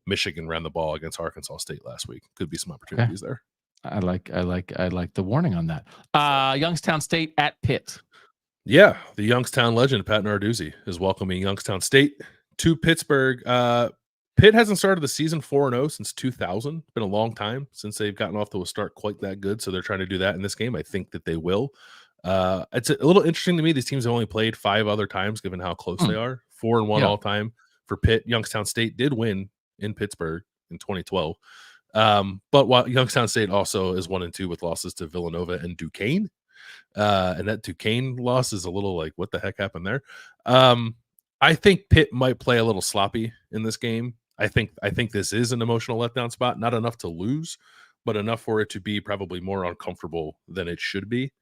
Michigan ran the ball against Arkansas State last week. Could be some opportunities there. I like the warning on that. Youngstown State at Pitt. Yeah, the Youngstown legend, Pat Narduzzi, is welcoming Youngstown State to Pittsburgh. Pitt hasn't started the season 4-0 since 2000. It's been a long time since they've gotten off to a start quite that good, so they're trying to do that in this game. I think that they will. It's a little interesting to me. These teams have only played 5 other times, given how close they are. 4-1 all time for Pitt. Youngstown State did win in Pittsburgh in 2012. But while Youngstown State also is 1-2 with losses to Villanova and Duquesne. And that Duquesne loss is a little like, what the heck happened there? I think Pitt might play a little sloppy in this game. I think this is an emotional letdown spot, not enough to lose, but enough for it to be probably more uncomfortable than it should be.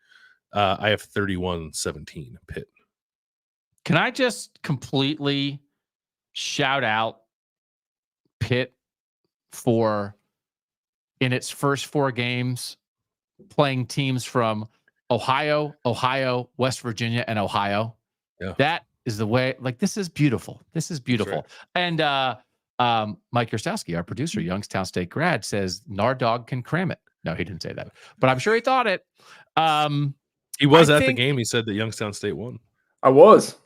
I have 31-17 Pitt. Can I just completely shout out Pitt for, in its first 4 games, playing teams from Ohio, West Virginia, and Ohio. Yeah. That is the way, like, this is beautiful. This is beautiful. Right. And Mike Yerstowski, our producer, Youngstown State grad, says Nardog can cram it. No, he didn't say that, but I'm sure he thought it. He was at the game. He said that Youngstown State won. I was.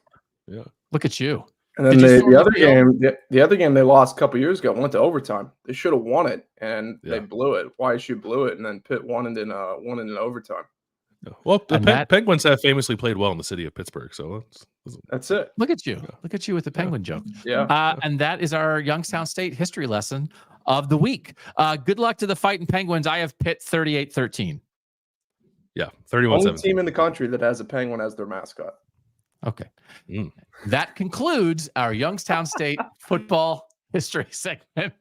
Yeah. Look at you. And then the other game they lost a couple years ago went to overtime. They should have won it, and they blew it. YSU blew it, and then Pitt won it in overtime. Well, the Penguins have famously played well in the city of Pittsburgh, so that's it. Look at you. Yeah. Look at you with the Penguin joke. Yeah. And that is our Youngstown State history lesson of the week. Good luck to the fighting Penguins. I have Pitt 38-13. Yeah, 31-17. Only team in the country that has a penguin as their mascot. Okay. That concludes our Youngstown State football history segment.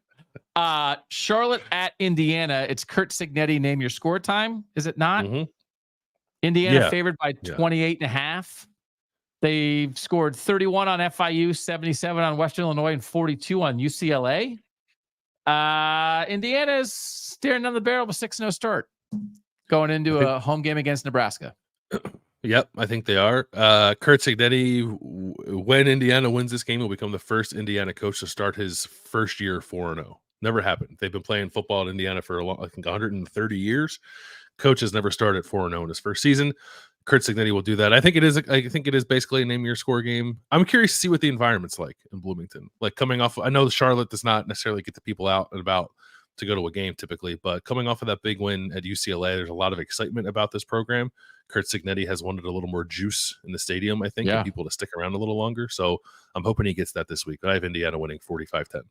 Charlotte at Indiana. It's Kurt Signetti. Name your score time. Is it not? Mm-hmm. Indiana favored by 28.5. They've scored 31 on FIU, 77 on Western Illinois, and 42 on UCLA. Indiana is staring down the barrel of a 6-0 start going into a home game against Nebraska. Yep, I think they are. Kurt Signetti, when Indiana wins this game, will become the first Indiana coach to start his first year 4-0. Never happened. They've been playing football in Indiana for I think 130 years. Coach has never started 4-0 in his first season. Kurt Signetti will do that. I think it is basically a name your score game. I'm curious to see what the environment's like in Bloomington. Like coming off, I know Charlotte does not necessarily get the people out and about to go to a game typically, but coming off of that big win at UCLA, there's a lot of excitement about this program. Kurt Signetti has wanted a little more juice in the stadium, I think, and people to stick around a little longer. So I'm hoping he gets that this week. But I have Indiana winning 45-10.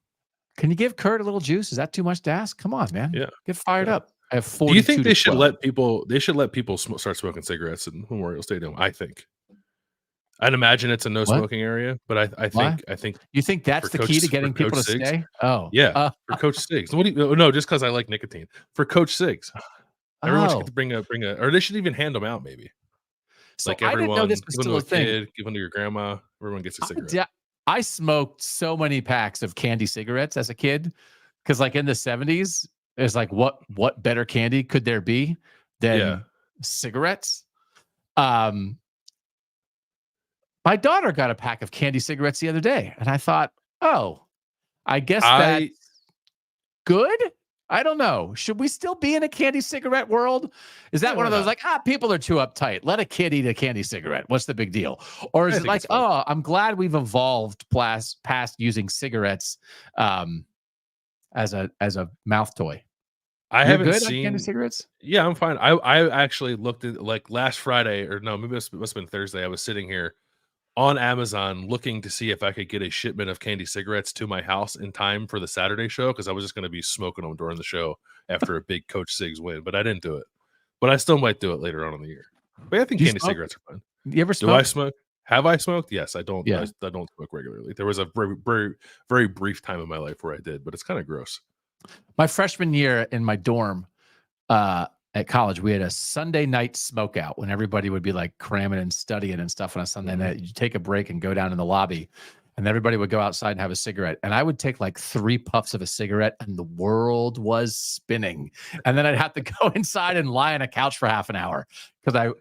Can you give Kurt a little juice? Is that too much to ask? Come on, man. Yeah. Get fired up. I have 42. Do you think they should let people start smoking cigarettes in Memorial Stadium? I think. I'd imagine it's a no smoking area, but I think you think that's the key to getting people to stay? Oh, yeah, for Coach Siggs. What do you? No, just because I like nicotine. For Coach Siggs, everyone should get to bring a, or they should even hand them out. Maybe so like everyone, I didn't know this was still a thing. Kid, give them to your grandma. Everyone gets a cigarette. I smoked so many packs of candy cigarettes as a kid because, like in the 70s, it's like what better candy could there be than cigarettes? My daughter got a pack of candy cigarettes the other day, and I thought, oh, I guess that's good. I don't know. Should we still be in a candy cigarette world? Is that one of those like, people are too uptight. Let a kid eat a candy cigarette. What's the big deal? Or is it like, I'm glad we've evolved past using cigarettes as a mouth toy. I haven't seen on candy cigarettes. Yeah, I'm fine. I actually looked at like last Friday, or no, maybe it must have been Thursday. I was sitting here on Amazon looking to see if I could get a shipment of candy cigarettes to my house in time for the Saturday show, because I was just going to be smoking them during the show after a big Coach Sigs win, but I didn't do it. But I still might do it later on in the year. But I think candy cigarettes are fun. You ever smoke? Do I smoke? Have I smoked? Yes, I don't. Yeah. I don't smoke regularly. There was a very, very, very brief time in my life where I did, but it's kind of gross. My freshman year in my dorm at college, we had a Sunday night smoke out when everybody would be like cramming and studying and stuff on a Sunday night. You take a break and go down in the lobby, and everybody would go outside and have a cigarette. And I would take like 3 puffs of a cigarette, and the world was spinning. And then I'd have to go inside and lie on a couch for half an hour because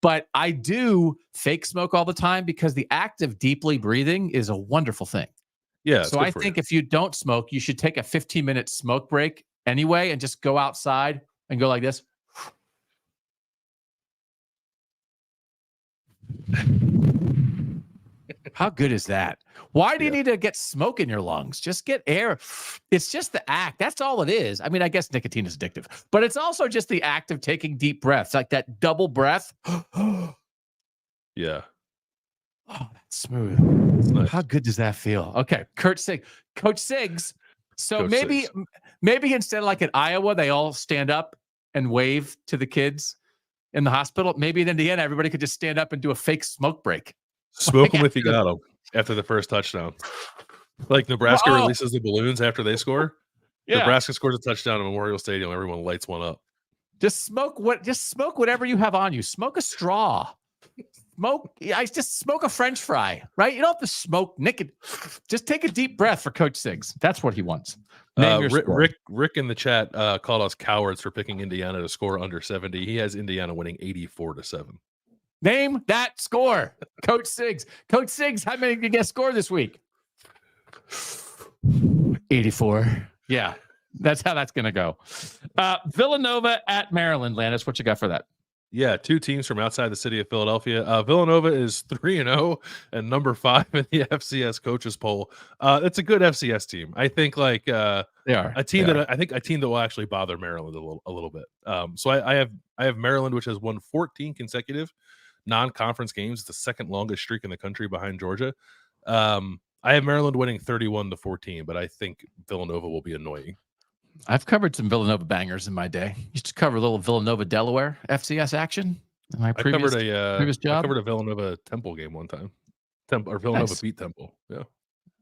but I do fake smoke all the time because the act of deeply breathing is a wonderful thing. Yeah. So I think if you don't smoke, you should take a 15-minute smoke break anyway and just go outside and go like this. How good is that? Why do you need to get smoke in your lungs? Just get air. It's just the act. That's all it is. I mean, I guess nicotine is addictive, but it's also just the act of taking deep breaths, like that double breath. Yeah. Oh, that's smooth. That's nice. How good does that feel? Okay, Coach Sigs. So Coach maybe instead of like at Iowa, they all stand up and wave to the kids in the hospital. Maybe in Indiana, everybody could just stand up and do a fake smoke break. Smoke them if you got them after the first touchdown. Like Nebraska releases the balloons after they score. Yeah. Nebraska scores a touchdown at Memorial Stadium. Everyone lights one up. Just smoke whatever you have on you. Smoke a straw. Just smoke a French fry, right? You don't have to smoke nicotine. Just take a deep breath for Coach Sigs. That's what he wants. Rick in the chat called us cowards for picking Indiana to score under 70. He has Indiana winning 84-7. Name that score, Coach Sigs. Coach Sigs, how many did you guess score this week? 84. Yeah, that's how that's going to go. Villanova at Maryland. Landis, what you got for that? Yeah, 2 teams from outside the city of Philadelphia. Villanova is 3-0 and number 5 in the FCS coaches poll. It's a good FCS team. I think they are a team that will actually bother Maryland a little bit. So I have Maryland, which has won 14 consecutive non-conference games. It's the second longest streak in the country behind Georgia. I have Maryland winning 31-14, but I think Villanova will be annoying. I've covered some Villanova bangers in my day. Used to cover a little Villanova Delaware FCS action in my previous job. I covered a Villanova Temple game one time. Villanova beat Temple. Yeah.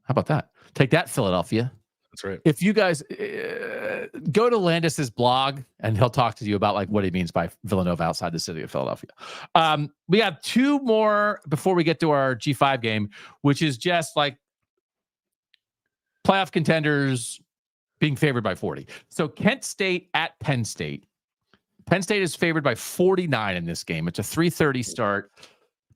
How about that? Take that, Philadelphia. That's right. If you guys go to Landis's blog, and he'll talk to you about like what he means by Villanova outside the city of Philadelphia. We have 2 more before we get to our G5 game, which is just like playoff contenders being favored by 40. So Kent State at Penn State. Penn State is favored by 49 in this game. It's a 3:30 start.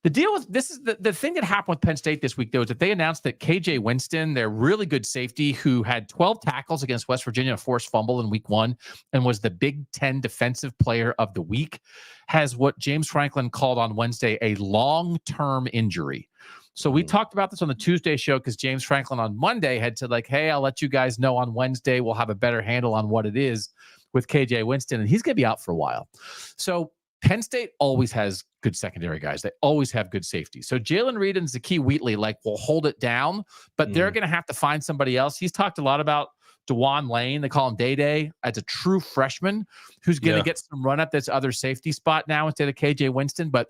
The deal with this is the thing that happened with Penn State this week, though, is that they announced that KJ Winston, their really good safety, who had 12 tackles against West Virginia, a forced fumble in week 1, and was the Big Ten Defensive Player of the Week, has what James Franklin called on Wednesday a long-term injury. So we talked about this on the Tuesday show because James Franklin on Monday had said, like, hey, I'll let you guys know on Wednesday. We'll have a better handle on what it is with KJ Winston, and he's going to be out for a while. So Penn State always has good secondary guys. They always have good safety. So Jalen Reed and Zakee Wheatley will hold it down, but they're going to have to find somebody else. He's talked a lot about DeJuan Lane. They call him Day as a true freshman who's going to get some run at this other safety spot now instead of KJ Winston. But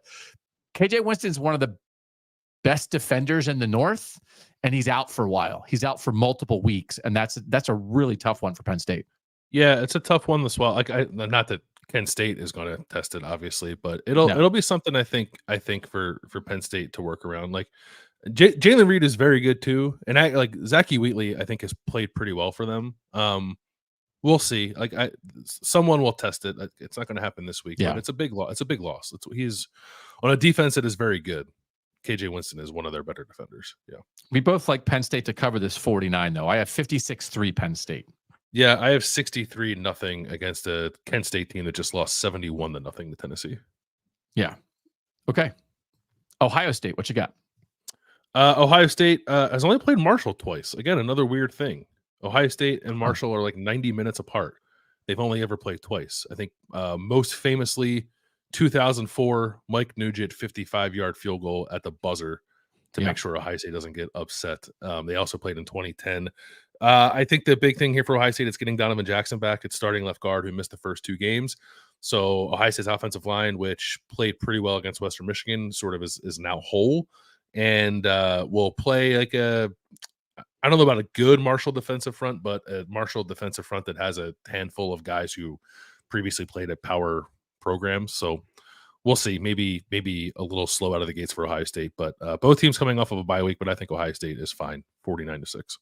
KJ Winston is one of the best defenders in the North, and he's out for a while. He's out for multiple weeks, and that's a really tough one for Penn State. Yeah, it's a tough one as well. Not that Penn State is going to test it, obviously, but it'll be something I think for Penn State to work around. Like Jalen Reed is very good too, and Zakee Wheatley I think has played pretty well for them. We'll see. Someone will test it. It's not going to happen this week, but it's a big loss. It's a big loss. He's on a defense that is very good. KJ Winston is one of their better defenders. Yeah. We both like Penn State to cover this 49, though. I have 56-3 Penn State. Yeah, I have 63-0 against a Kent State team that just lost 71-0 to Tennessee. Yeah. Okay. Ohio State, what you got? Ohio State has only played Marshall twice. Again, another weird thing. Ohio State and Marshall are like 90 minutes apart. They've only ever played twice. I think most famously 2004, Mike Nugent 55-yard field goal at the buzzer to make sure Ohio State doesn't get upset. They also played in 2010. I think the big thing here for Ohio State is getting Donovan Jackson back. It's starting left guard who missed the first 2 games. So Ohio State's offensive line, which played pretty well against Western Michigan, sort of is now whole and will play like I don't know about a good Marshall defensive front, but a Marshall defensive front that has a handful of guys who previously played at power programs. So we'll see. Maybe a little slow out of the gates for Ohio State, but both teams coming off of a bye week. But I think Ohio State is fine. 49-6.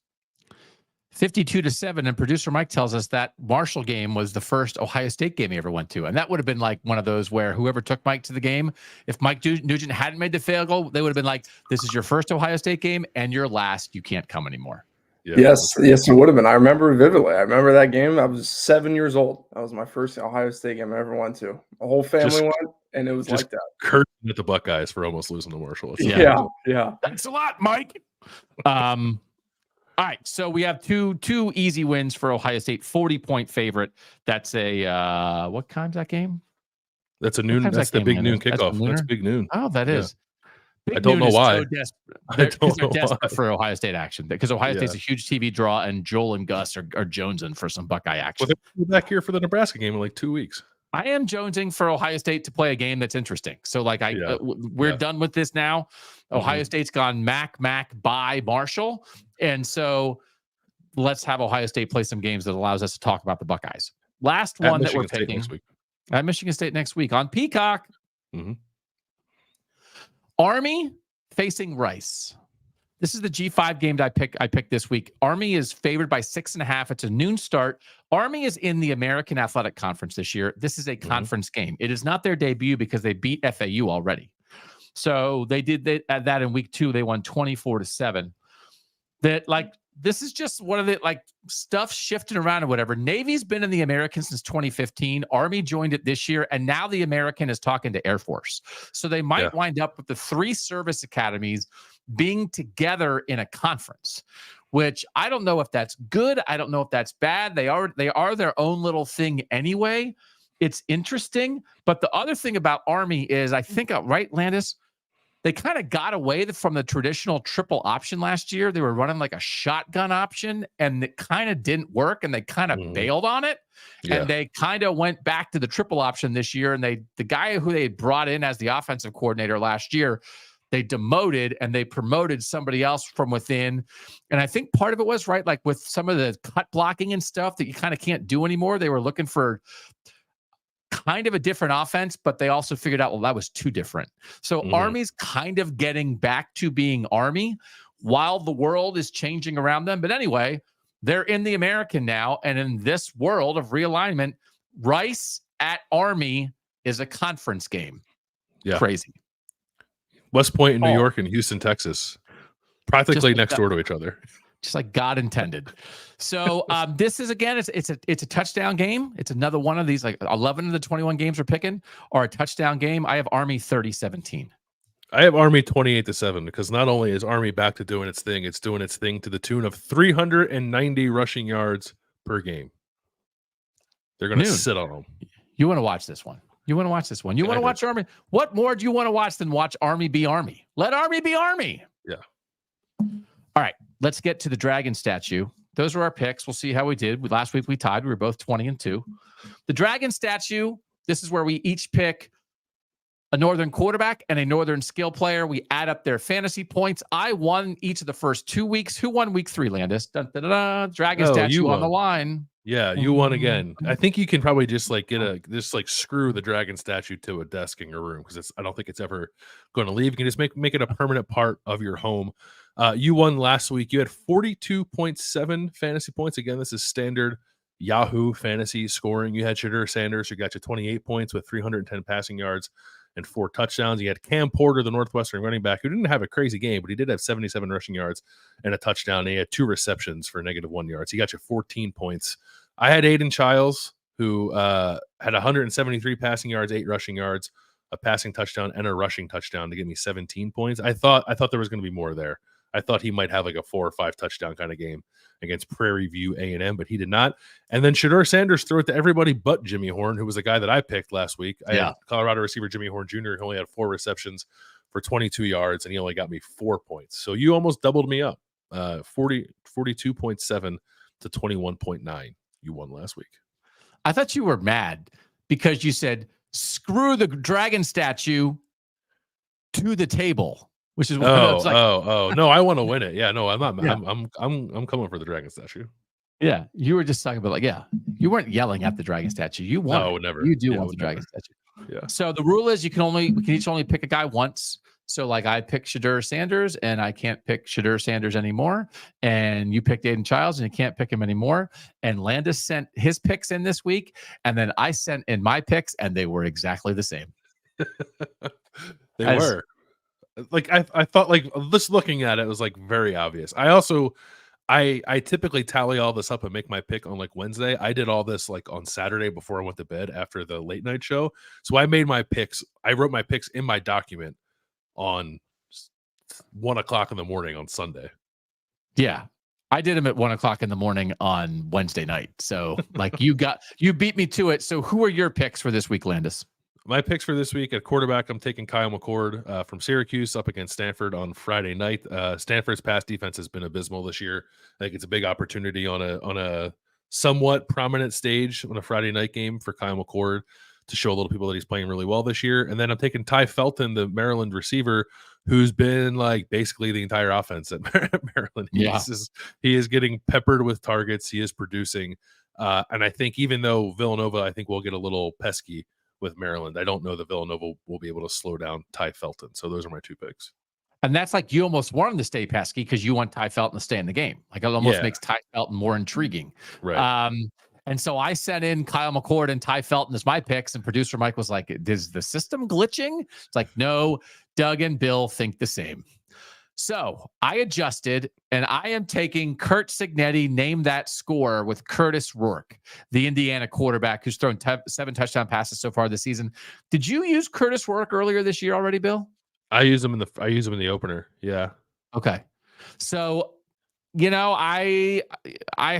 52-7. And producer Mike tells us that Marshall game was the first Ohio State game he ever went to. And that would have been like one of those where whoever took Mike to the game, if Mike Nugent hadn't made the field goal, they would have been like, this is your first Ohio State game and your last. You can't come anymore. Yeah, yes, it would have been. I remember vividly. I remember that game. I was 7 years old. That was my first Ohio State game I ever went to. The whole family went, and it was like that. Cursing at the Buckeyes for almost losing to Marshall. Yeah. Thanks a lot, Mike. All right, so we have two easy wins for Ohio State, 40-point favorite. That's a what time's that game? That's a noon. That's the big noon kickoff. That's big noon. Oh, that is. I don't know why. They're desperate for Ohio State action because Ohio State's a huge TV draw, and Joel and Gus are jonesing for some Buckeye action. Well, they're back here for the Nebraska game in like 2 weeks. I am jonesing for Ohio State to play a game that's interesting. So, like, we're done with this now. Ohio State's gone Mac by Marshall, and so let's have Ohio State play some games that allows us to talk about the Buckeyes. Last one that we're picking at Michigan State next week on Peacock. Army facing Rice. This is the G5 game that I picked this week. Army is favored by 6.5. It's a noon start. Army is in the American Athletic Conference this year. This is a conference game. It is not their debut because they beat FAU already. So they did that in week 2. They won 24-7. This is just one of the stuff shifting around or whatever. Navy's been in the American since 2015. Army joined it this year, and now the American is talking to Air Force. So they might wind up with the 3 service academies being together in a conference, which I don't know if that's good. I don't know if that's bad. They are their own little thing anyway. It's interesting. But the other thing about Army is, I think, right, Landis, they kind of got away from the traditional triple option last year. They were running like a shotgun option, and it kind of didn't work, and they kind of bailed on it. And they kind of went back to the triple option this year. And the guy who they had brought in as the offensive coordinator last year, they demoted and they promoted somebody else from within. And I think part of it was, right, like with some of the cut blocking and stuff that you kind of can't do anymore. They were looking for kind of a different offense, but they also figured out, well, that was too different. So Army's kind of getting back to being Army while the world is changing around them. But anyway, they're in the American now. And in this world of realignment, Rice at Army is a conference game. Yeah. Crazy. West Point in New York and Houston, Texas, practically next door to each other. Just like God intended. So this is, again, it's a touchdown game. It's another one of these, like 11 of the 21 games we're picking are a touchdown game. I have Army 30-17. I have Army 28-7 because not only is Army back to doing its thing, it's doing its thing to the tune of 390 rushing yards per game. They're going to sit on them. You want to watch this one. You want to watch Army. What more do you want to watch than watch Army be Army? Let Army be Army. Yeah. All right. Let's get to the dragon statue. Those are our picks. We'll see how we did. Last week we tied. We were both 20-2. The dragon statue, this is where we each pick a Northern quarterback and a Northern skill player. We add up their fantasy points. I won each of the first 2 weeks. Who won week 3, Landis? Dun, dun, dun, dun. Dragon statue on the line. Yeah, you won again. I think you can probably just screw the dragon statue to a desk in your room because I don't think it's ever going to leave. You can just make it a permanent part of your home. You won last week. You had 42.7 fantasy points. Again, this is standard Yahoo fantasy scoring. You had Shadur Sanders, who got you 28 points with 310 passing yards and 4 touchdowns. You had Cam Porter, the Northwestern running back, who didn't have a crazy game, but he did have 77 rushing yards and a touchdown. And he had 2 receptions for -1 yards. He got you 14 points. I had Aiden Childs, who had 173 passing yards, 8 rushing yards, a passing touchdown, and a rushing touchdown to give me 17 points. I thought there was going to be more there. I thought he might have like a 4 or 5 touchdown kind of game against Prairie View A&M, but he did not. And then Shadur Sanders threw it to everybody but Jimmy Horn, who was the guy that I picked last week. I had Colorado receiver Jimmy Horn Jr., who only had 4 receptions for 22 yards, and he only got me 4 points. So you almost doubled me up. 42.7 to 21.9. You won last week. I thought you were mad because you said, screw the dragon statue to the table, which is what I was like. No, I want to win it. Yeah, no, I'm not mad. Yeah. I'm coming for the dragon statue. Yeah, you were just talking about like, yeah, you weren't yelling at the dragon statue. You want no, never. You do want the dragon statue. Yeah. So the rule is we can each only pick a guy once. So like I picked Shadur Sanders and I can't pick Shadur Sanders anymore. And you picked Aiden Childs and you can't pick him anymore. And Landis sent his picks in this week. And then I sent in my picks and they were exactly the same. They were. Like I thought, like just looking at it, it was like very obvious. I typically tally all this up and make my pick on like Wednesday. I did all this like on Saturday before I went to bed after the late night show. So I made my picks. I wrote my picks in my document on 1 o'clock in the morning on Sunday. Yeah. I did them at 1 o'clock in the morning on Wednesday night. So like you beat me to it. So who are your picks for this week, Landis? My picks for this week at quarterback, I'm taking Kyle McCord from Syracuse up against Stanford on Friday night. Stanford's pass defense has been abysmal this year. I think it's a big opportunity on a somewhat prominent stage on a Friday night game for Kyle McCord to show a little people that he's playing really well this year. And then I'm taking Ty Felton, the Maryland receiver, who's been like basically the entire offense at Maryland. He is getting peppered with targets. He is producing. And I think even though Villanova, I think will get a little pesky with Maryland, I don't know that Villanova will be able to slow down Ty Felton. So those are my two picks. And that's like you almost want him to stay pesky because you want Ty Felton to stay in the game. Like it almost makes Ty Felton more intriguing. Right. And so I sent in Kyle McCord and Ty Felton as my picks, and producer Mike was like, is the system glitching? It's like, no, Doug and Bill think the same. So I adjusted, and I am taking Kurt Cignetti, name that score, with Curtis Rourke, the Indiana quarterback who's thrown 7 touchdown passes so far this season. Did you use Curtis Rourke earlier this year already, Bill? I use him in the opener. Yeah. Okay. So, I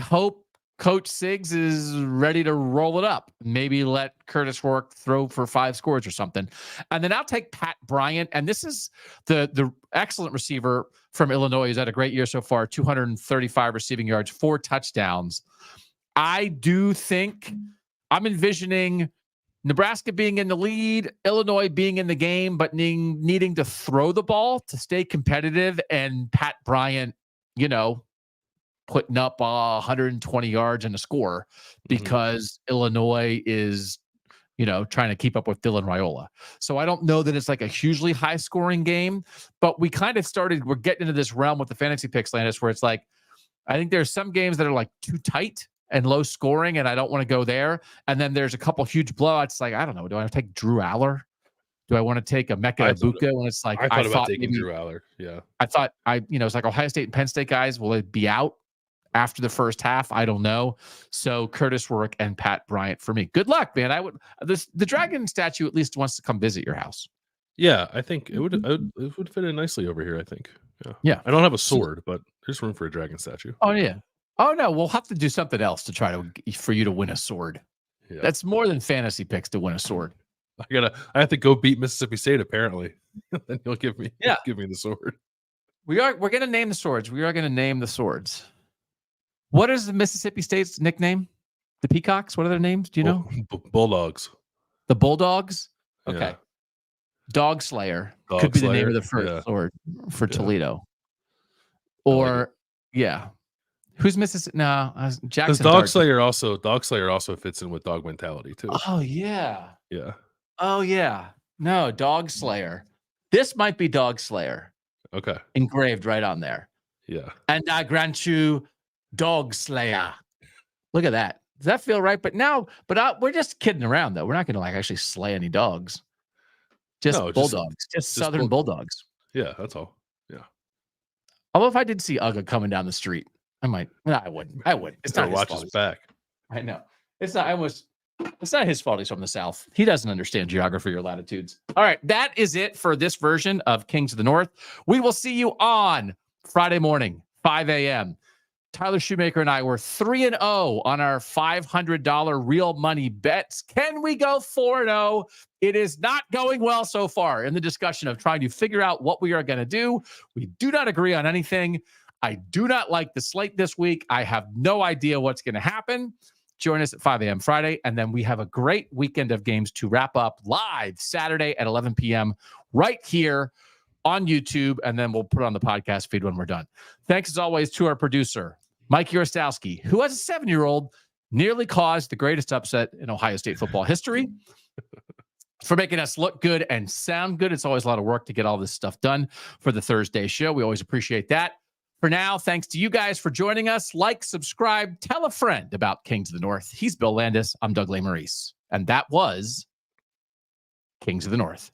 hope Coach Siggs is ready to roll it up. Maybe let Curtis Rourke throw for 5 scores or something. And then I'll take Pat Bryant. And this is the excellent receiver from Illinois who's had a great year so far, 235 receiving yards, 4 touchdowns. I do think I'm envisioning Nebraska being in the lead, Illinois being in the game, but needing to throw the ball to stay competitive, and Pat Bryant, putting up 120 yards and a score because Illinois is, trying to keep up with Dylan Raiola. So I don't know that it's like a hugely high scoring game, but we're getting into this realm with the fantasy picks, Landis, where it's like, I think there's some games that are like too tight and low scoring, and I don't want to go there. And then there's a couple huge blowouts. Like, I don't know. Do I want to take Drew Aller? Do I want to take a Mecca Ibuka when it's like, I thought about taking Drew Aller. Yeah. I thought it's like Ohio State and Penn State guys. Will it be out after the first half? I don't know. So Curtis Rourke and Pat Bryant for me. Good luck, man. The dragon statue at least wants to come visit your house. Yeah, I think it would fit in nicely over here, I think. Yeah. I don't have a sword, but there's room for a dragon statue. Oh yeah. Oh no, we'll have to do something else to try for you to win a sword. Yeah. That's more than fantasy picks to win a sword. I have to go beat Mississippi State apparently. Then you'll give me the sword. We're going to name the swords. We are going to name the swords. What is the Mississippi State's nickname? The Peacocks? What are their names? Do you know? Bulldogs. The Bulldogs? Okay. Yeah. Dog Slayer could be the name of the first sword for Toledo. Or, who's Mississippi? No, Jackson. Because Dog Slayer also fits in with dog mentality too. Oh, yeah. Yeah. Oh, yeah. No, Dog Slayer. This might be Dog Slayer. Okay. Engraved right on there. Yeah. And I grant you Dog Slayer. Look at that. Does that feel right? But we're just kidding around though. We're not going to actually slay any dogs. Just bulldogs. Just Southern bulldogs. Yeah, that's all. Yeah. Although if I did see Uga coming down the street, I might. No, I wouldn't. It's not watch his back. I know. It's not his fault. He's from the South. He doesn't understand geography or latitudes. All right. That is it for this version of Kings of the North. We will see you on Friday morning, 5 a.m. Tyler Shoemaker and I were 3-0 on our $500 real money bets. Can we go 4-0? It is not going well so far in the discussion of trying to figure out what we are going to do. We do not agree on anything. I do not like the slate this week. I have no idea what's going to happen. Join us at 5 a.m. Friday, and then we have a great weekend of games to wrap up live Saturday at 11 p.m. right here on YouTube, and then we'll put it on the podcast feed when we're done. Thanks, as always, to our producer, Mike Urostowski, who, as a 7-year-old, nearly caused the greatest upset in Ohio State football history, for making us look good and sound good. It's always a lot of work to get all this stuff done for the Thursday show. We always appreciate that. For now, thanks to you guys for joining us. Like, subscribe, tell a friend about Kings of the North. He's Bill Landis. I'm Doug Lesmerises. And that was Kings of the North.